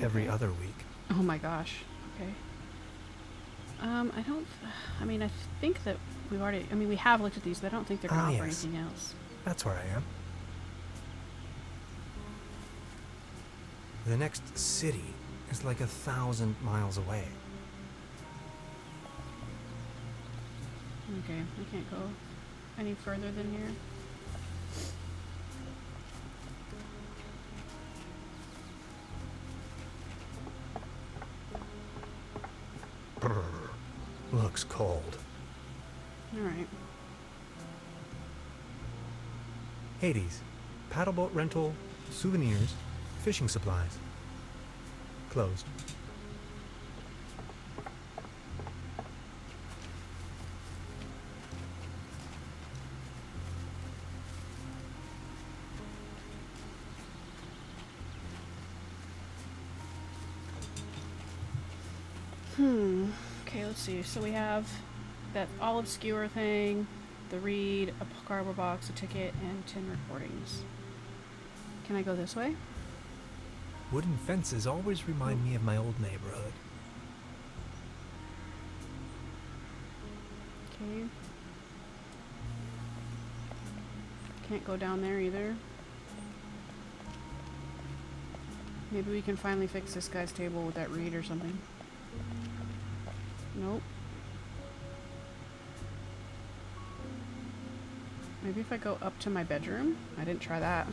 Every other week. Oh my gosh. Okay. I mean, I think that we have looked at these, but I don't think they're gonna offer yes. anything else. That's where I am. The next city is like 1,000 miles away. Okay, I can't go any further than here. Brr. Looks cold. Alright. Hades. Paddleboat rental, souvenirs, fishing supplies. Closed. Okay, let's see. So we have that olive skewer thing, the reed, a cardboard box, a ticket, and 10 recordings. Can I go this way? Wooden fences always remind me of my old neighborhood. Okay. Can't go down there either. Maybe we can finally fix this guy's table with that reed or something. Nope. Maybe if I go up to my bedroom? I didn't try that.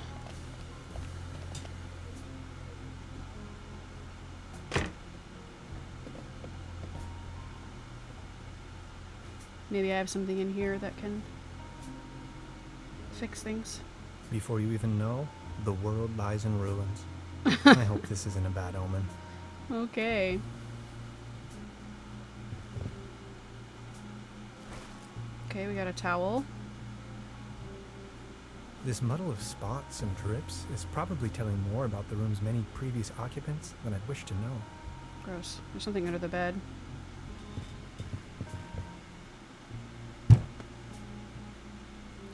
Maybe I have something in here that can fix things. Before you even know, the world lies in ruins. I hope this isn't a bad omen. Okay. Okay, we got a towel. This muddle of spots and drips is probably telling more about the room's many previous occupants than I'd wish to know. Gross. There's something under the bed.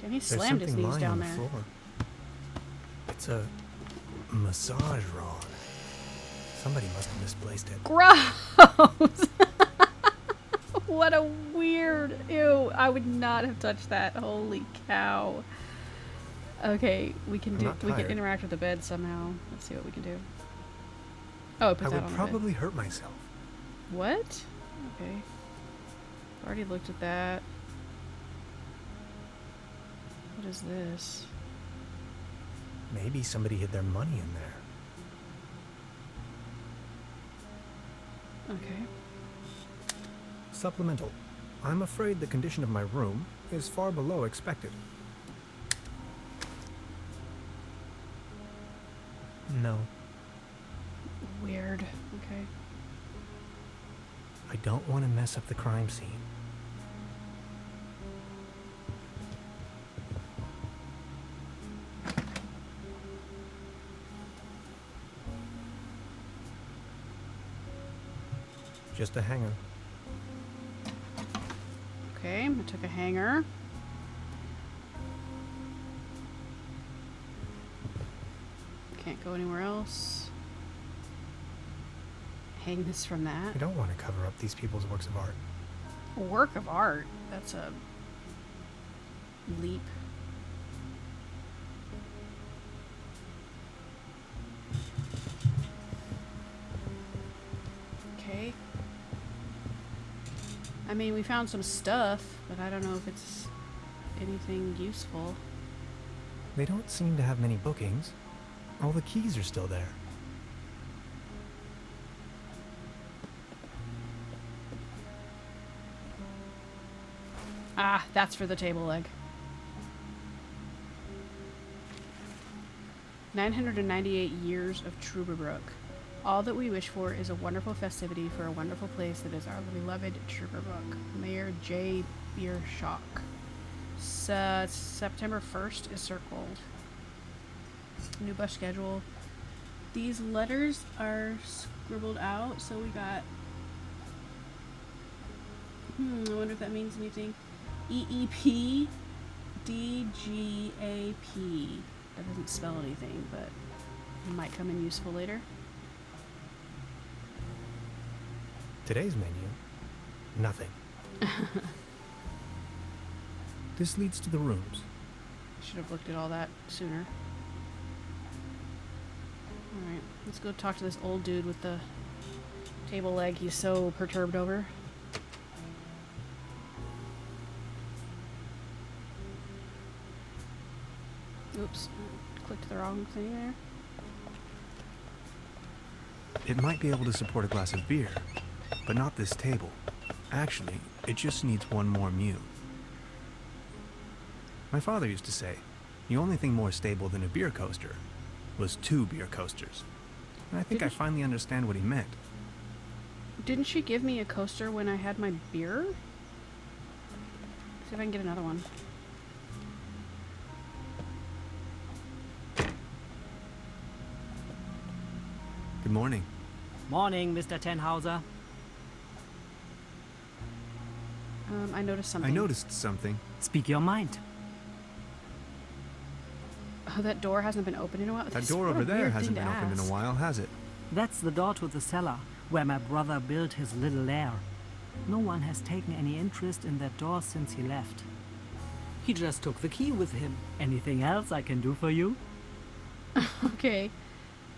And he There's slammed his something knees lying down on the there. floor. It's a massage rod. Somebody must have misplaced it. Gross! What a weird... Ew, I would not have touched that. Holy cow. Okay, we can I'm not we can tired. interact with the bed somehow. Let's see what we can do. Oh, it puts I that would on the probably hurt myself. bed. What? Okay. Already looked at that. What is this? Maybe somebody hid their money in there. Okay. Supplemental. I'm afraid the condition of my room is far below expected. No. Weird. Okay. I don't want to mess up the crime scene. Just a hanger. Okay, I took a hanger. Can't go anywhere else. Hang this from that. I don't want to cover up these people's works of art. A work of art? That's a leap. Okay. I mean, we found some stuff, but I don't know if it's anything useful. They don't seem to have many bookings. All the keys are still there. Ah, that's for the table leg. 998 years of Trüberbrook. All that we wish for is a wonderful festivity for a wonderful place that is our beloved Trüberbrook. Mayor J. Bierschock. September 1st is circled. New bus schedule. These letters are scribbled out, so we got... I wonder if that means anything. EEP DGAP. That doesn't spell anything, but it might come in useful later. Today's menu, nothing. This leads to the rooms. Should have looked at all that sooner. Alright, let's go talk to this old dude with the table leg he's so perturbed over. Oops, clicked the wrong thing there. It might be able to support a glass of beer, but not this table. Actually, it just needs one more mew. My father used to say, the only thing more stable than a beer coaster was 2 beer coasters. And I think I finally understand what he meant. Didn't she give me a coaster when I had my beer? See if I can get another one. Good morning. Morning, Mr. Tenhauser. I noticed something. I noticed something. Speak your mind. Oh, that door hasn't been opened in a while. That door over there hasn't been opened in a while, has it? That's the door to the cellar, where my brother built his little lair. No one has taken any interest in that door since he left. He just took the key with him. Anything else I can do for you? Okay.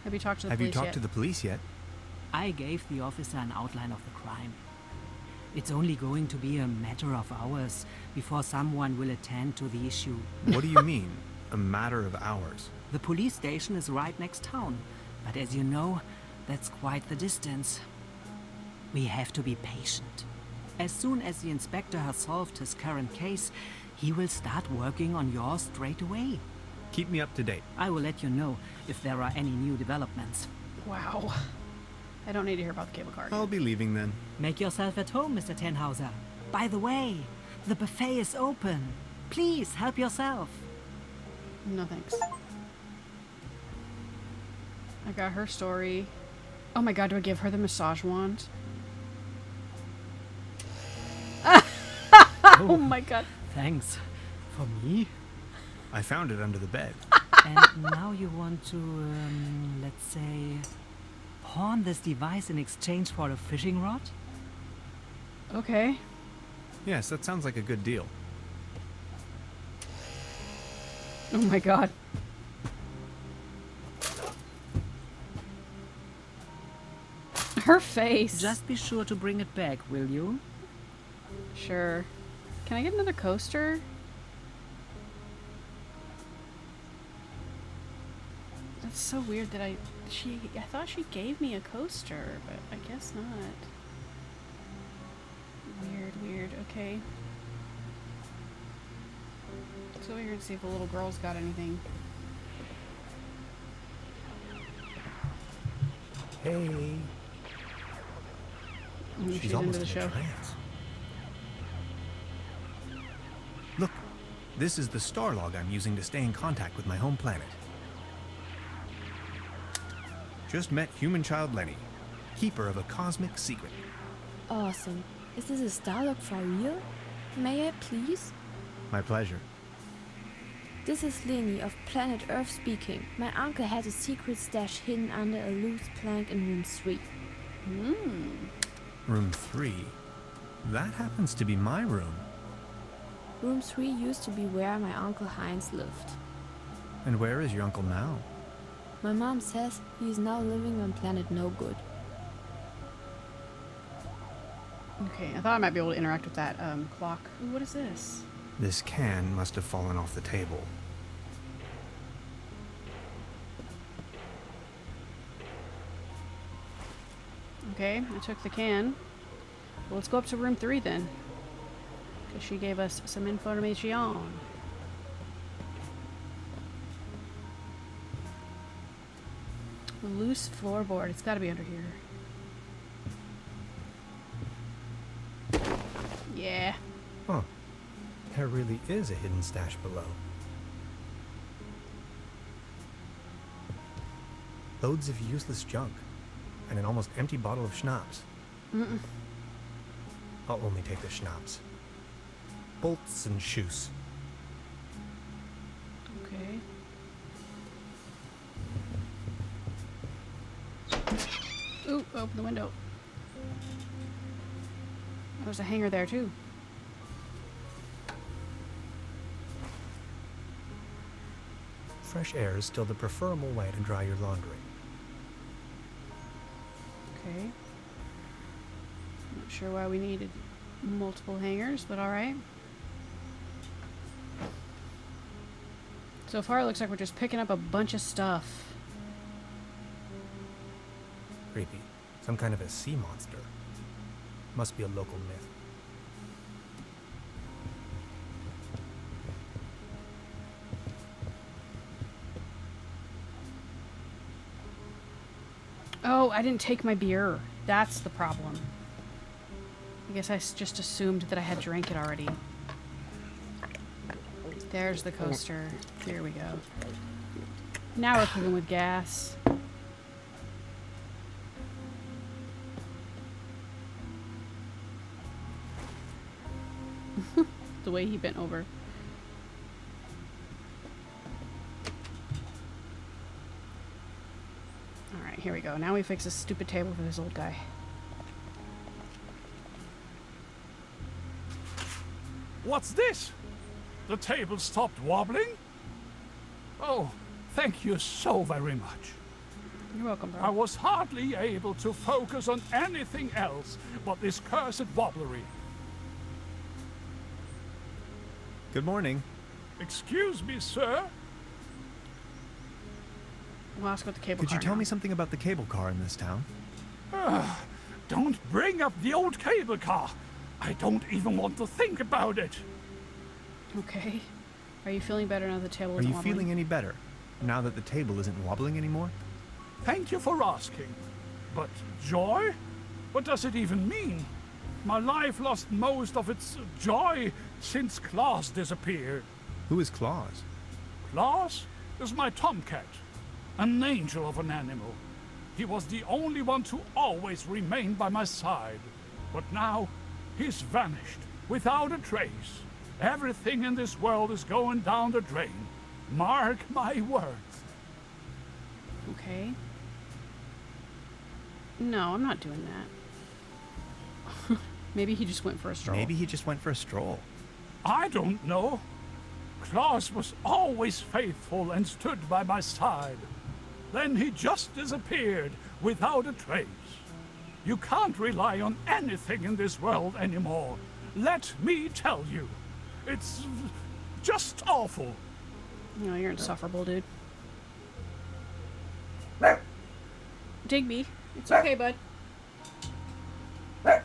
Have you talked to the Have police you talked yet? to the police yet? I gave the officer an outline of the crime. It's only going to be a matter of hours before someone will attend to the issue. What do you mean, a matter of hours? The police station is right next town, but as you know, that's quite the distance. We have to be patient. As soon as the inspector has solved his current case, he will start working on yours straight away. Keep me up to date. I will let you know if there are any new developments. Wow. I don't need to hear about the cable car. I'll be leaving then. Make yourself at home, Mr. Tenhauser. By the way, the buffet is open. Please help yourself. No thanks. I got her story. Oh my god, do I give her the massage wand? Oh my god. Thanks. For me? I found it under the bed. And now you want to, let's say, pawn this device in exchange for a fishing rod? Okay. Yes, that sounds like a good deal. Oh my god. Her face. Just be sure to bring it back, will you? Sure. Can I get another coaster? That's so weird that I thought she gave me a coaster, but I guess not. Weird, okay. Let's go over here and see if the little girl's got anything. Hey. She's almost in a trance. Look, this is the star log I'm using to stay in contact with my home planet. Just met human child Lenny, keeper of a cosmic secret. Awesome. Is this a Starlock for real? May I please? My pleasure. This is Lenny of planet Earth speaking. My uncle has a secret stash hidden under a loose plank in room 3. Room 3? That happens to be my room. Room 3 used to be where my uncle Heinz lived. And where is your uncle now? My mom says he is now living on planet No Good. Okay, I thought I might be able to interact with that clock. Ooh, what is this? This can must have fallen off the table. Okay, I took the can. Well, let's go up to room 3 then. Because she gave us some information. A loose floorboard. It's got to be under here. Yeah. Huh. There really is a hidden stash below. Loads of useless junk. And an almost empty bottle of schnapps. I'll only take the schnapps. Bolts and shoes. Okay. Ooh, open the window. There's a hanger there too. Fresh air is still the preferable way to dry your laundry. Okay. Not sure why we needed multiple hangers, but alright. So far it looks like we're just picking up a bunch of stuff. Creepy. Some kind of a sea monster. Must be a local myth. Oh, I didn't take my beer. That's the problem. I guess I just assumed that I had drank it already. There's the coaster. Here we go. Now we're cooking with gas. The way he bent over. Alright, here we go. Now we fix this stupid table for this old guy. What's this? The table stopped wobbling? Oh, thank you so very much. You're welcome, bro. I was hardly able to focus on anything else but this cursed wobblery. Good morning. Excuse me, sir? We'll ask about the cable Could car you tell now. me something about the cable car in this town? Don't bring up the old cable car. I don't even want to think about it. Okay. Are you feeling better now that the table Are isn't you wobbling? feeling any better now that the table isn't wobbling anymore? Thank you for asking. But joy? What does it even mean? My life lost most of its joy since Klaus disappeared. Who is Claus? Klaus is my tomcat, an angel of an animal. He was the only one to always remain by my side. But now, he's vanished, without a trace. Everything in this world is going down the drain. Mark my words. Okay. No, I'm not doing that. Maybe he just went for a stroll. Maybe he just went for a stroll. I don't know. Klaus was always faithful and stood by my side. Then he just disappeared without a trace. You can't rely on anything in this world anymore. Let me tell you. It's just awful. You know, you're insufferable, dude. Digby, it's okay, bud. Hey.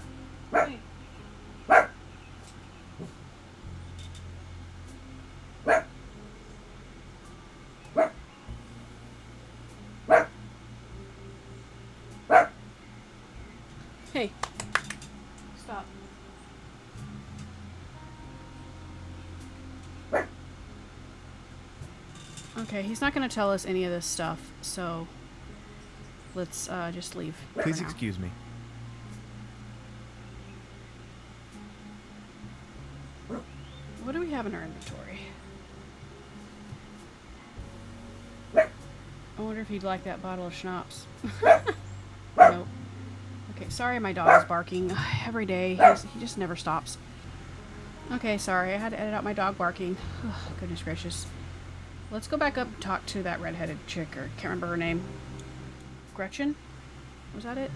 Hey. Stop. Okay, he's not going to tell us any of this stuff, so let's just leave. for Please now. excuse me. What do we have in our inventory? I wonder if he'd like that bottle of schnapps. Nope. Okay, sorry my dog is barking every day. He just never stops. Okay, sorry. I had to edit out my dog barking. Oh, goodness gracious. Let's go back up and talk to that redheaded chick, or can't remember her name. Gretchen? Was that it?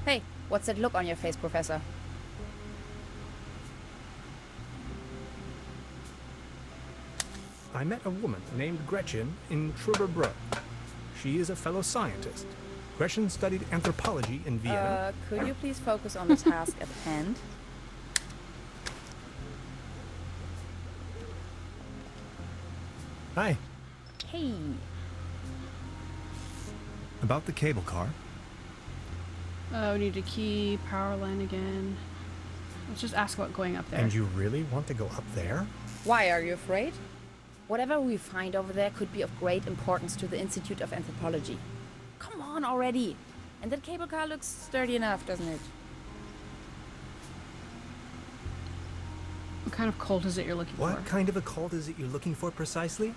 Hey, what's that look on your face, Professor? I met a woman named Gretchen in Trüberbrook. She is a fellow scientist. Gretchen studied anthropology in Vienna. Could you please focus on the task at hand? Hi. Hey. About the cable car. Oh, we need a key, power line again. Let's just ask about going up there. And you really want to go up there? Why are you afraid? Whatever we find over there could be of great importance to the Institute of Anthropology. Come on already! And that cable car looks sturdy enough, doesn't it? What kind of cult is it you're looking What for? kind of a cult is it you're looking for precisely?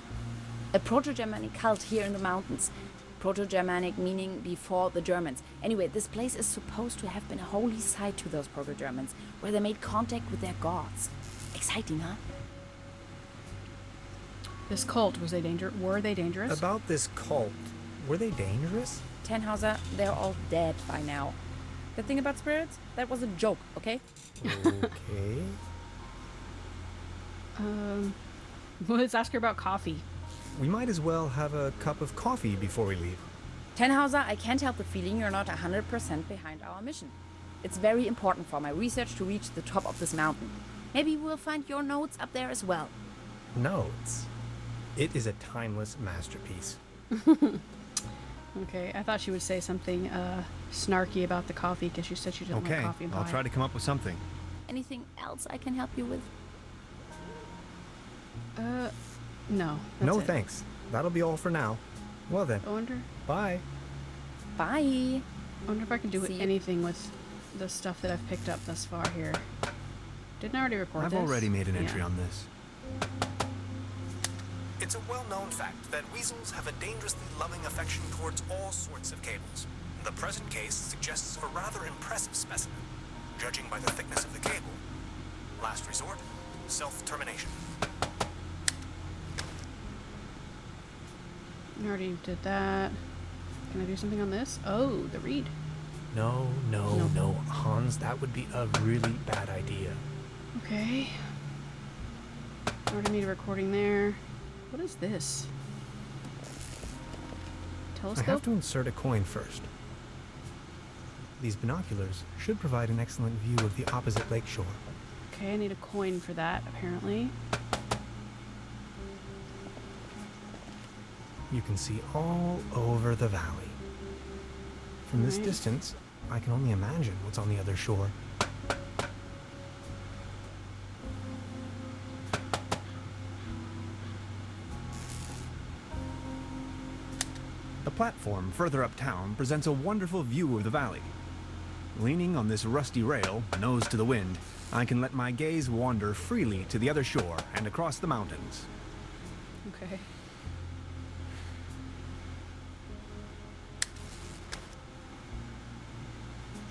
A Proto-Germanic cult here in the mountains. Proto-Germanic meaning before the Germans. Anyway, this place is supposed to have been a holy site to those Proto-Germans, where they made contact with their gods. Exciting, huh? This cult, were they dangerous? About this cult, were they dangerous? Tannhauser, they're all dead by now. The thing about spirits, that was a joke, okay? Okay. Well, let's ask her about coffee. We might as well have a cup of coffee before we leave. Tannhauser, I can't help the feeling you're not 100% behind our mission. It's very important for my research to reach the top of this mountain. Maybe we'll find your notes up there as well. Notes. It is a timeless masterpiece. Okay, I thought she would say something snarky about the coffee because she said she didn't like Okay, coffee and I'll pie. try to come up with something. Anything else I can help you with? No. No that's it. thanks. That'll be all for now. Well then, I wonder bye. Bye. if I can do See you. anything with the stuff that I've picked up thus far here. Didn't I already record I've this? already made an entry Yeah. on this. It's a well-known fact that weasels have a dangerously loving affection towards all sorts of cables. The present case suggests a rather impressive specimen, judging by the thickness of the cable. Last resort, self-termination. I already did that. Can I do something on this? Oh, the reed. No, No. no, Hans, that would be a really bad idea. Okay. Already made a recording there. What is this? I Telescope? have to insert a coin first. These binoculars should provide an excellent view of the opposite lakeshore. Okay, I need a coin for that, apparently. You can see all over the valley. From this Alright. distance, I can only imagine what's on the other shore. The platform further uptown presents a wonderful view of the valley. Leaning on this rusty rail, nose to the wind, I can let my gaze wander freely to the other shore and across the mountains. Okay.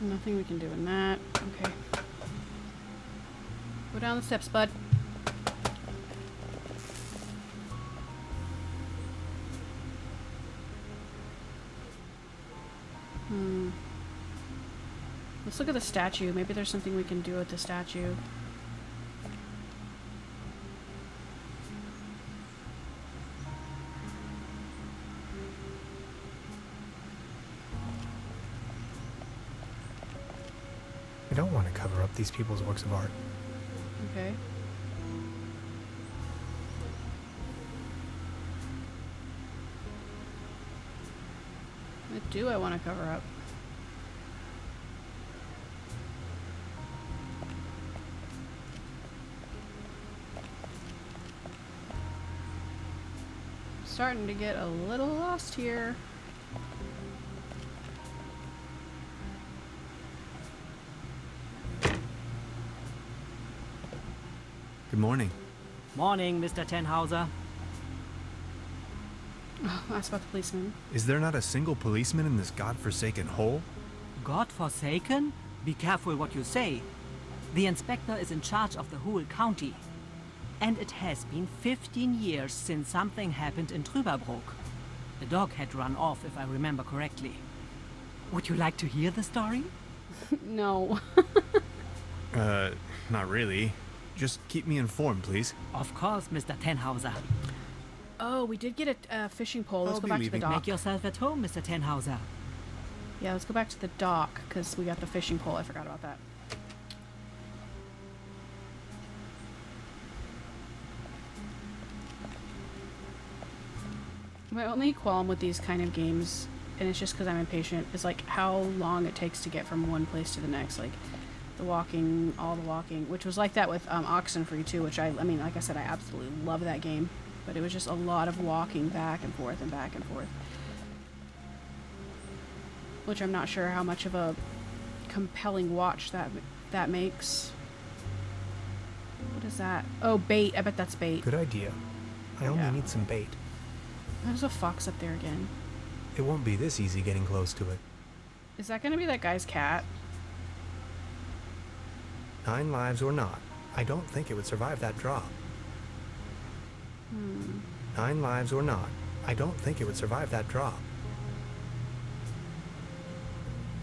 Nothing we can do in that. Okay. Go down the steps, bud. Let's look at the statue. Maybe there's something we can do with the statue. I don't want to cover up these people's works of art. Okay. do I want to cover up? Starting to get a little lost here. Good morning. Morning, Mr. Tenhauser. Oh, ask about the policeman. Is there not a single policeman in this godforsaken hole? God-forsaken? Be careful what you say. The inspector is in charge of the whole county. And it has been 15 years since something happened in Trüberbrook. The dog had run off, if I remember correctly. Would you like to hear the story? No. Not really. Just keep me informed, please. Of course, Mr. Tenhauser. Oh, we did get a fishing pole. Let's I'll go be back to leaving. the dock. Make yourself at home, Mr. Tenhauser. Yeah, let's go back to the dock because we got the fishing pole. I forgot about that. My only qualm with these kind of games, and it's just because I'm impatient, is like how long it takes to get from one place to the next. Like the walking, all the walking, which was like that with Oxenfree too, which I mean, like I said, I absolutely love that game, but it was just a lot of walking back and forth and back and forth. Which I'm not sure how much of a compelling watch that makes. What is that? Oh, bait. I bet that's bait. Good idea. I only Yeah. need some bait. There's a fox up there again. It won't be this easy getting close to it. Is that gonna be that guy's cat? 9 lives or not, I don't think it would survive that drop. 9 lives or not, I don't think it would survive that drop.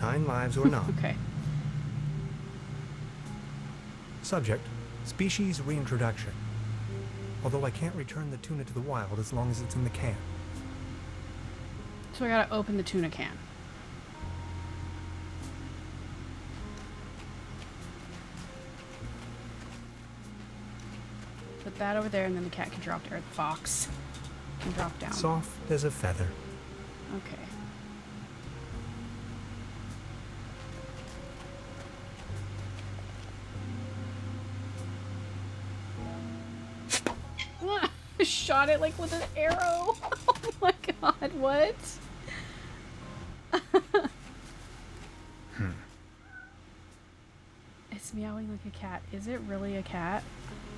9 lives or not. Okay. Subject, species reintroduction. Although I can't return the tuna to the wild as long as it's in the can. So I gotta open the tuna can. Put that over there and then the cat can drop down. Or the fox can drop down. Soft as a feather. Okay. Shot it like with an arrow. Oh my god, what? It's meowing like a cat. Is it really a cat?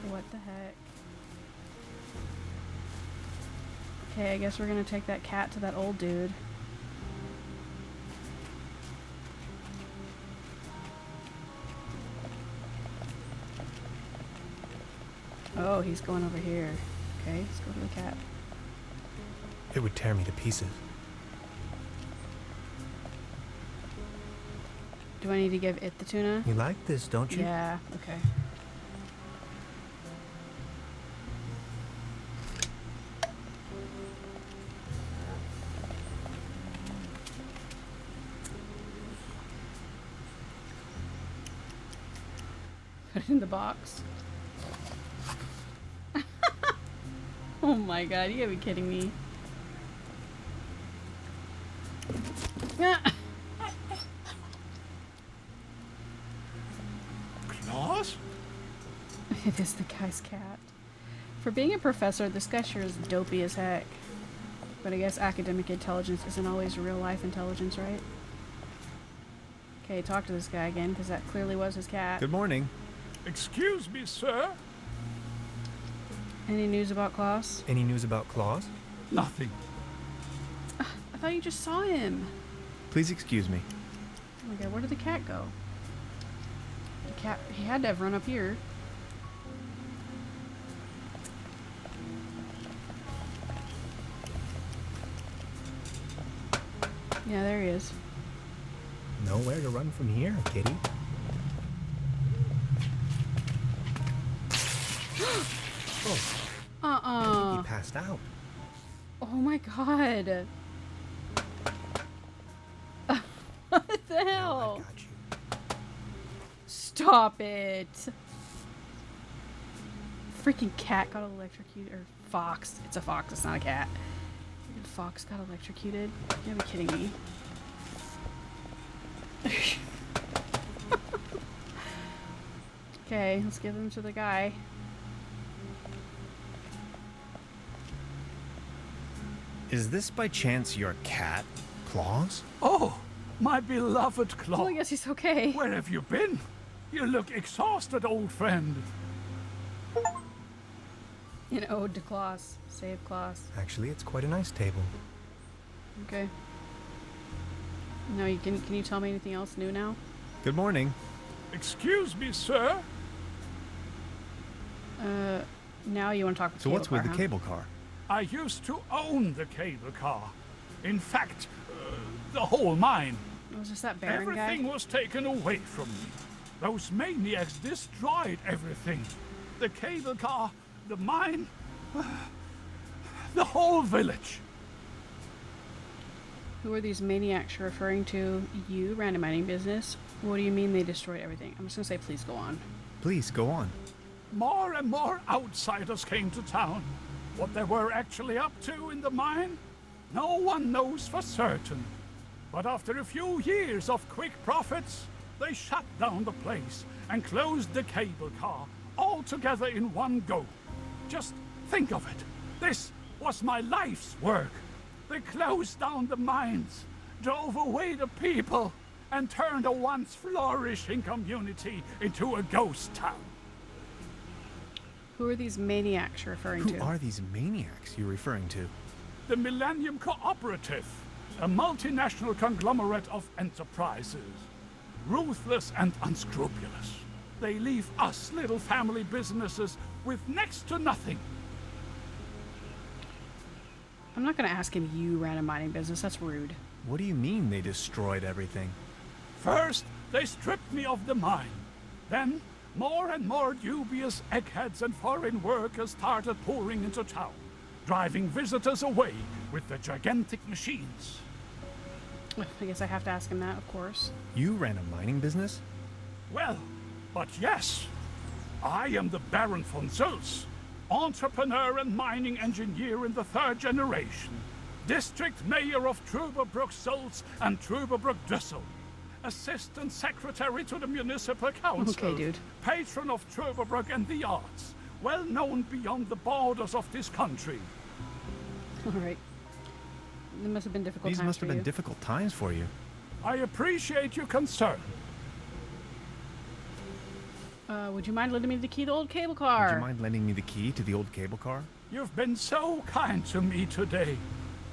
What the heck? Okay, I guess we're gonna take that cat to that old dude. Oh, he's going over here. Okay, let's go to the cat. It would tear me to pieces. Do I need to give it the tuna? You like this, don't you? Yeah, okay. Put it in the box. Oh my god, you gotta be kidding me. Claus? It is the guy's cat. For being a professor, this guy sure is dopey as heck. But I guess academic intelligence isn't always real life intelligence, right? Okay, talk to this guy again, because that clearly was his cat. Good morning. Excuse me, sir? Any news about Klaus? Any news about Claus? Nothing. I thought you just saw him. Please excuse me. Oh my god, where did the cat go? The cat, he had to have run up here. Yeah, there he is. Nowhere to run from here, kitty. Oh, he passed out. Oh my god. What the Now hell? I got you. Stop it. Freaking cat got electrocuted. Or fox. It's a fox, it's not a cat. Freaking fox got electrocuted. You gotta be kidding me. Okay, let's give them to the guy. Is this by chance your cat, Claus? Oh, my beloved Oh, Claus. I guess he's okay. Where have you been? You look exhausted, old friend. An ode to Klaus. Save Klaus. Actually, it's quite a nice table. Okay. Now, can you tell me anything else new now? Good morning. Excuse me, sir. Now you want to talk with So what's with the huh? cable car? I used to own the cable car. In fact, the whole mine. Was this that Baron Everything guy? was taken away from me. Those maniacs destroyed everything. The cable car, the mine, the whole village. Who are these maniacs you're referring to? You ran a mining business? What do you mean they destroyed everything? I'm just gonna say please go on. Please, go on. More and more outsiders came to town. What they were actually up to in the mine, no one knows for certain. But after a few years of quick profits, they shut down the place and closed the cable car all together in one go. Just think of it. This was my life's work. They closed down the mines, drove away the people, and turned a once flourishing community into a ghost town. Who are these maniacs you're referring to? Who are these maniacs you're referring to? The Millennium Cooperative, a multinational conglomerate of enterprises. Ruthless and unscrupulous. They leave us little family businesses with next to nothing. I'm not gonna ask him you ran a mining business. That's rude. What do you mean they destroyed everything? First, they stripped me of the mine. Then, more and more dubious eggheads and foreign workers started pouring into town, driving visitors away with the gigantic machines. I guess I have to ask him that, of course. You ran a mining business? Well, but yes, I am the Baron von Sulz, entrepreneur and mining engineer in the third generation, district mayor of Trüberbrook Sulz and Trüberbrook Düssel, assistant secretary to the municipal council, Okay, dude. patron of Trüberbrook and the arts, well known beyond the borders of this country. All right. There must have been difficult These times must for have been you. difficult times for you. I appreciate your concern. Would you mind lending me the key to the old cable Would car? you mind lending me the key to the old cable car? You've been so kind to me today.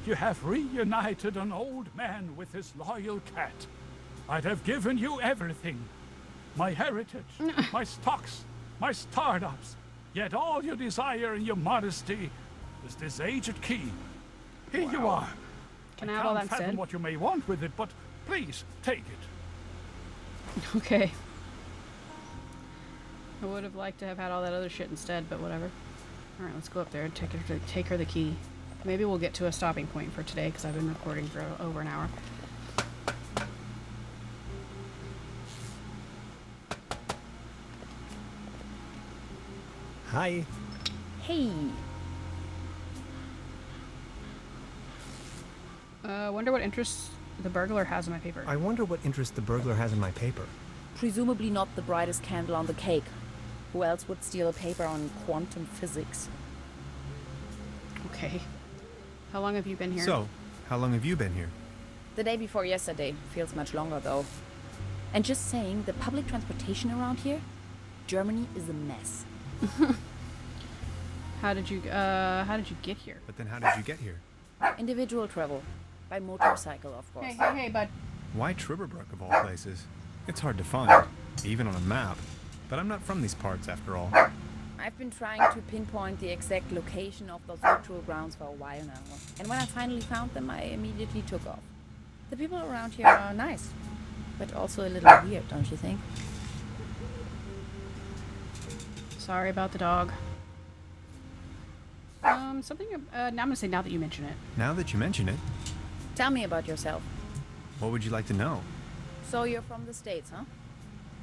You have reunited an old man with his loyal cat. I'd have given you everything. My heritage, my stocks, my startups. Yet all you desire in your modesty is this aged key. Here you are. Can I have all can't that fathom said? what you may want with it, but please, take it. Okay. I would have liked to have had all that other shit instead, but whatever. Alright, let's go up there and take her the key. Maybe we'll get to a stopping point for today, because I've been recording for over an hour. Hi. Hey, Wonder what interest the burglar has in my paper. I wonder what interest the burglar has in my paper. Presumably not the brightest candle on the cake. Who else would steal a paper on quantum physics? Okay. How long have you been here? So, how long have you been here? The day before yesterday. Feels much longer though. And just saying, the public transportation around here, Germany is a mess. How did you get here? But then how did you get here? Individual travel. By motorcycle, of course. Hey, bud. Why Trüberbrook of all places? It's hard to find, even on a map. But I'm not from these parts after all. I've been trying to pinpoint the exact location of those virtual grounds for a while now. And when I finally found them, I immediately took off. The people around here are nice. But also a little weird, don't you think? Sorry about the dog. Now I'm gonna say now that you mention it. Now that you mention it, Tell me about yourself. what would you like to know? So you're from the States, huh?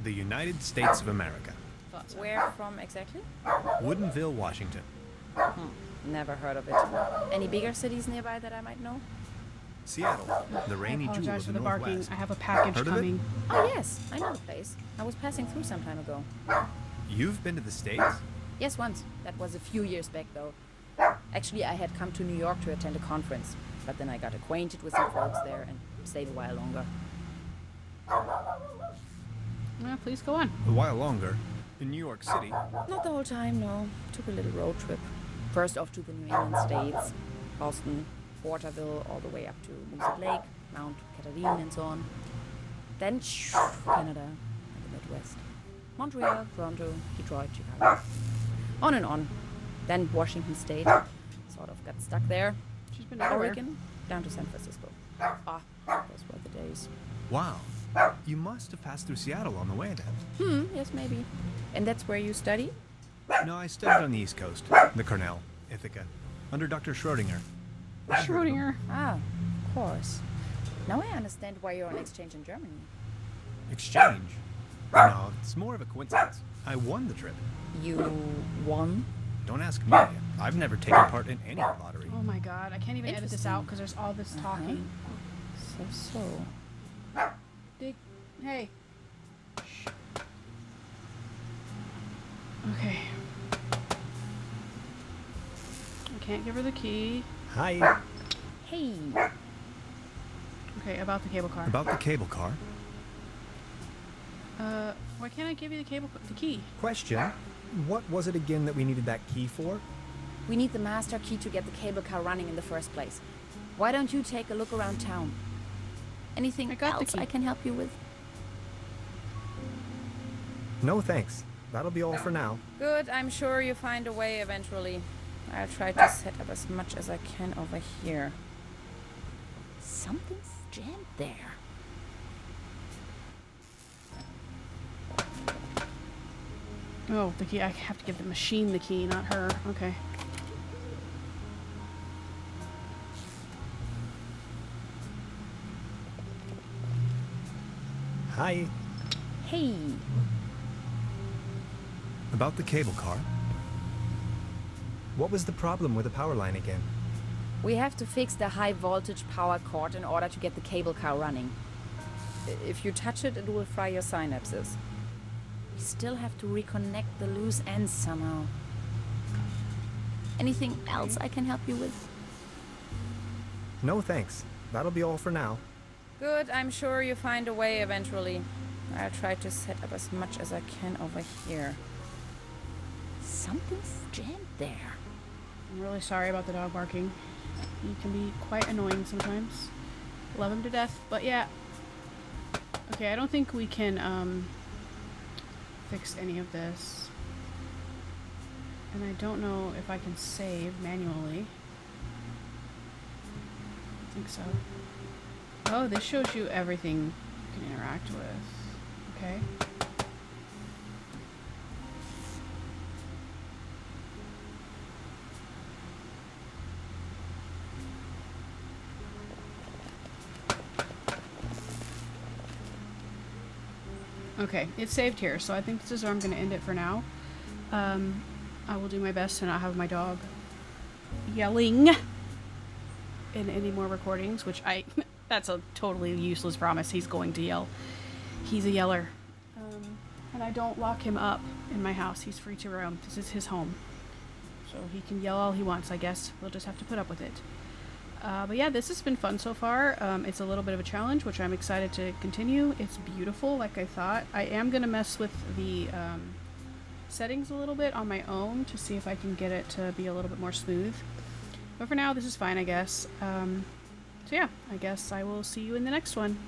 The United States of America. Thought so. Where from exactly? Woodinville, Washington. Never heard of it. Any bigger cities nearby that I might know? Seattle, the I rainy jewel apologize of for the the barking. Northwest. I have a package Heard of it? coming. Oh, yes, I know the place. I was passing through some time ago. You've been to the States? Yes, once. That was a few years back, though. Actually, I had come to New York to attend a conference, but then I got acquainted with some folks there and stayed a while longer. Yeah, please go on. A while longer. In New York City. Not the whole time, no. Took a little road trip. First off to the New England states, Boston, Waterville, all the way up to Music Lake, Mount Catherine, and so on. Then Canada and the Midwest. Montreal, Toronto, Detroit, Chicago. On and on. Then Washington State. Sort of got stuck there. She's been everywhere. Oregon, down to San Francisco. Ah, those were the days. Wow. You must have passed through Seattle on the way then. Yes, maybe. And that's where you study? No, I studied on the East Coast. The Cornell, Ithaca. Under Dr. Schrodinger. Schrodinger. Ah, of course. Now I understand why you're on exchange in Germany. Exchange? No, it's more of a coincidence. I won the trip. You won? Don't ask me. I've never taken part in any lottery. Oh my god, I can't even edit this out because there's all this talking. So. Dig. Hey. Shh. Okay. I can't give her the key. Hi. Hey. Okay, about the cable car. About the cable car? Why can't I give you the key? Question. What was it again that we needed that key for? We need the master key to get the cable car running in the first place. Why don't you take a look around town? Anything I got the else key. I can help you with? No thanks. That'll be all for now. Good, I'm sure you find a way eventually. I'll try to set up as much as I can over here. Something's jammed there. Oh, the key. I have to give the machine the key, not her. Okay. Hi. Hey. About the cable car? What was the problem with the power line again? We have to fix the high voltage power cord in order to get the cable car running. If you touch it, it will fry your synapses. We still have to reconnect the loose ends somehow. Anything else I can help you with? No thanks. That'll be all for now. Good, I'm sure you find a way eventually. I'll try to set up as much as I can over here. Something's jammed there. I'm really sorry about the dog barking. He can be quite annoying sometimes. Love him to death, but yeah. Okay, I don't think we can fix any of this. And I don't know if I can save manually. I think so. Oh, this shows you everything you can interact with. Okay. Okay, it's saved here, so I think this is where I'm going to end it for now. I will do my best to not have my dog yelling in any more recordings, which that's a totally useless promise. He's going to yell. He's a yeller. And I don't lock him up in my house. He's free to roam. This is his home. So he can yell all he wants, I guess. We'll just have to put up with it. But yeah, this has been fun so far. It's a little bit of a challenge, which I'm excited to continue. It's beautiful, like I thought. I am going to mess with the settings a little bit on my own to see if I can get it to be a little bit more smooth. But for now, this is fine, I guess. So yeah, I guess I will see you in the next one.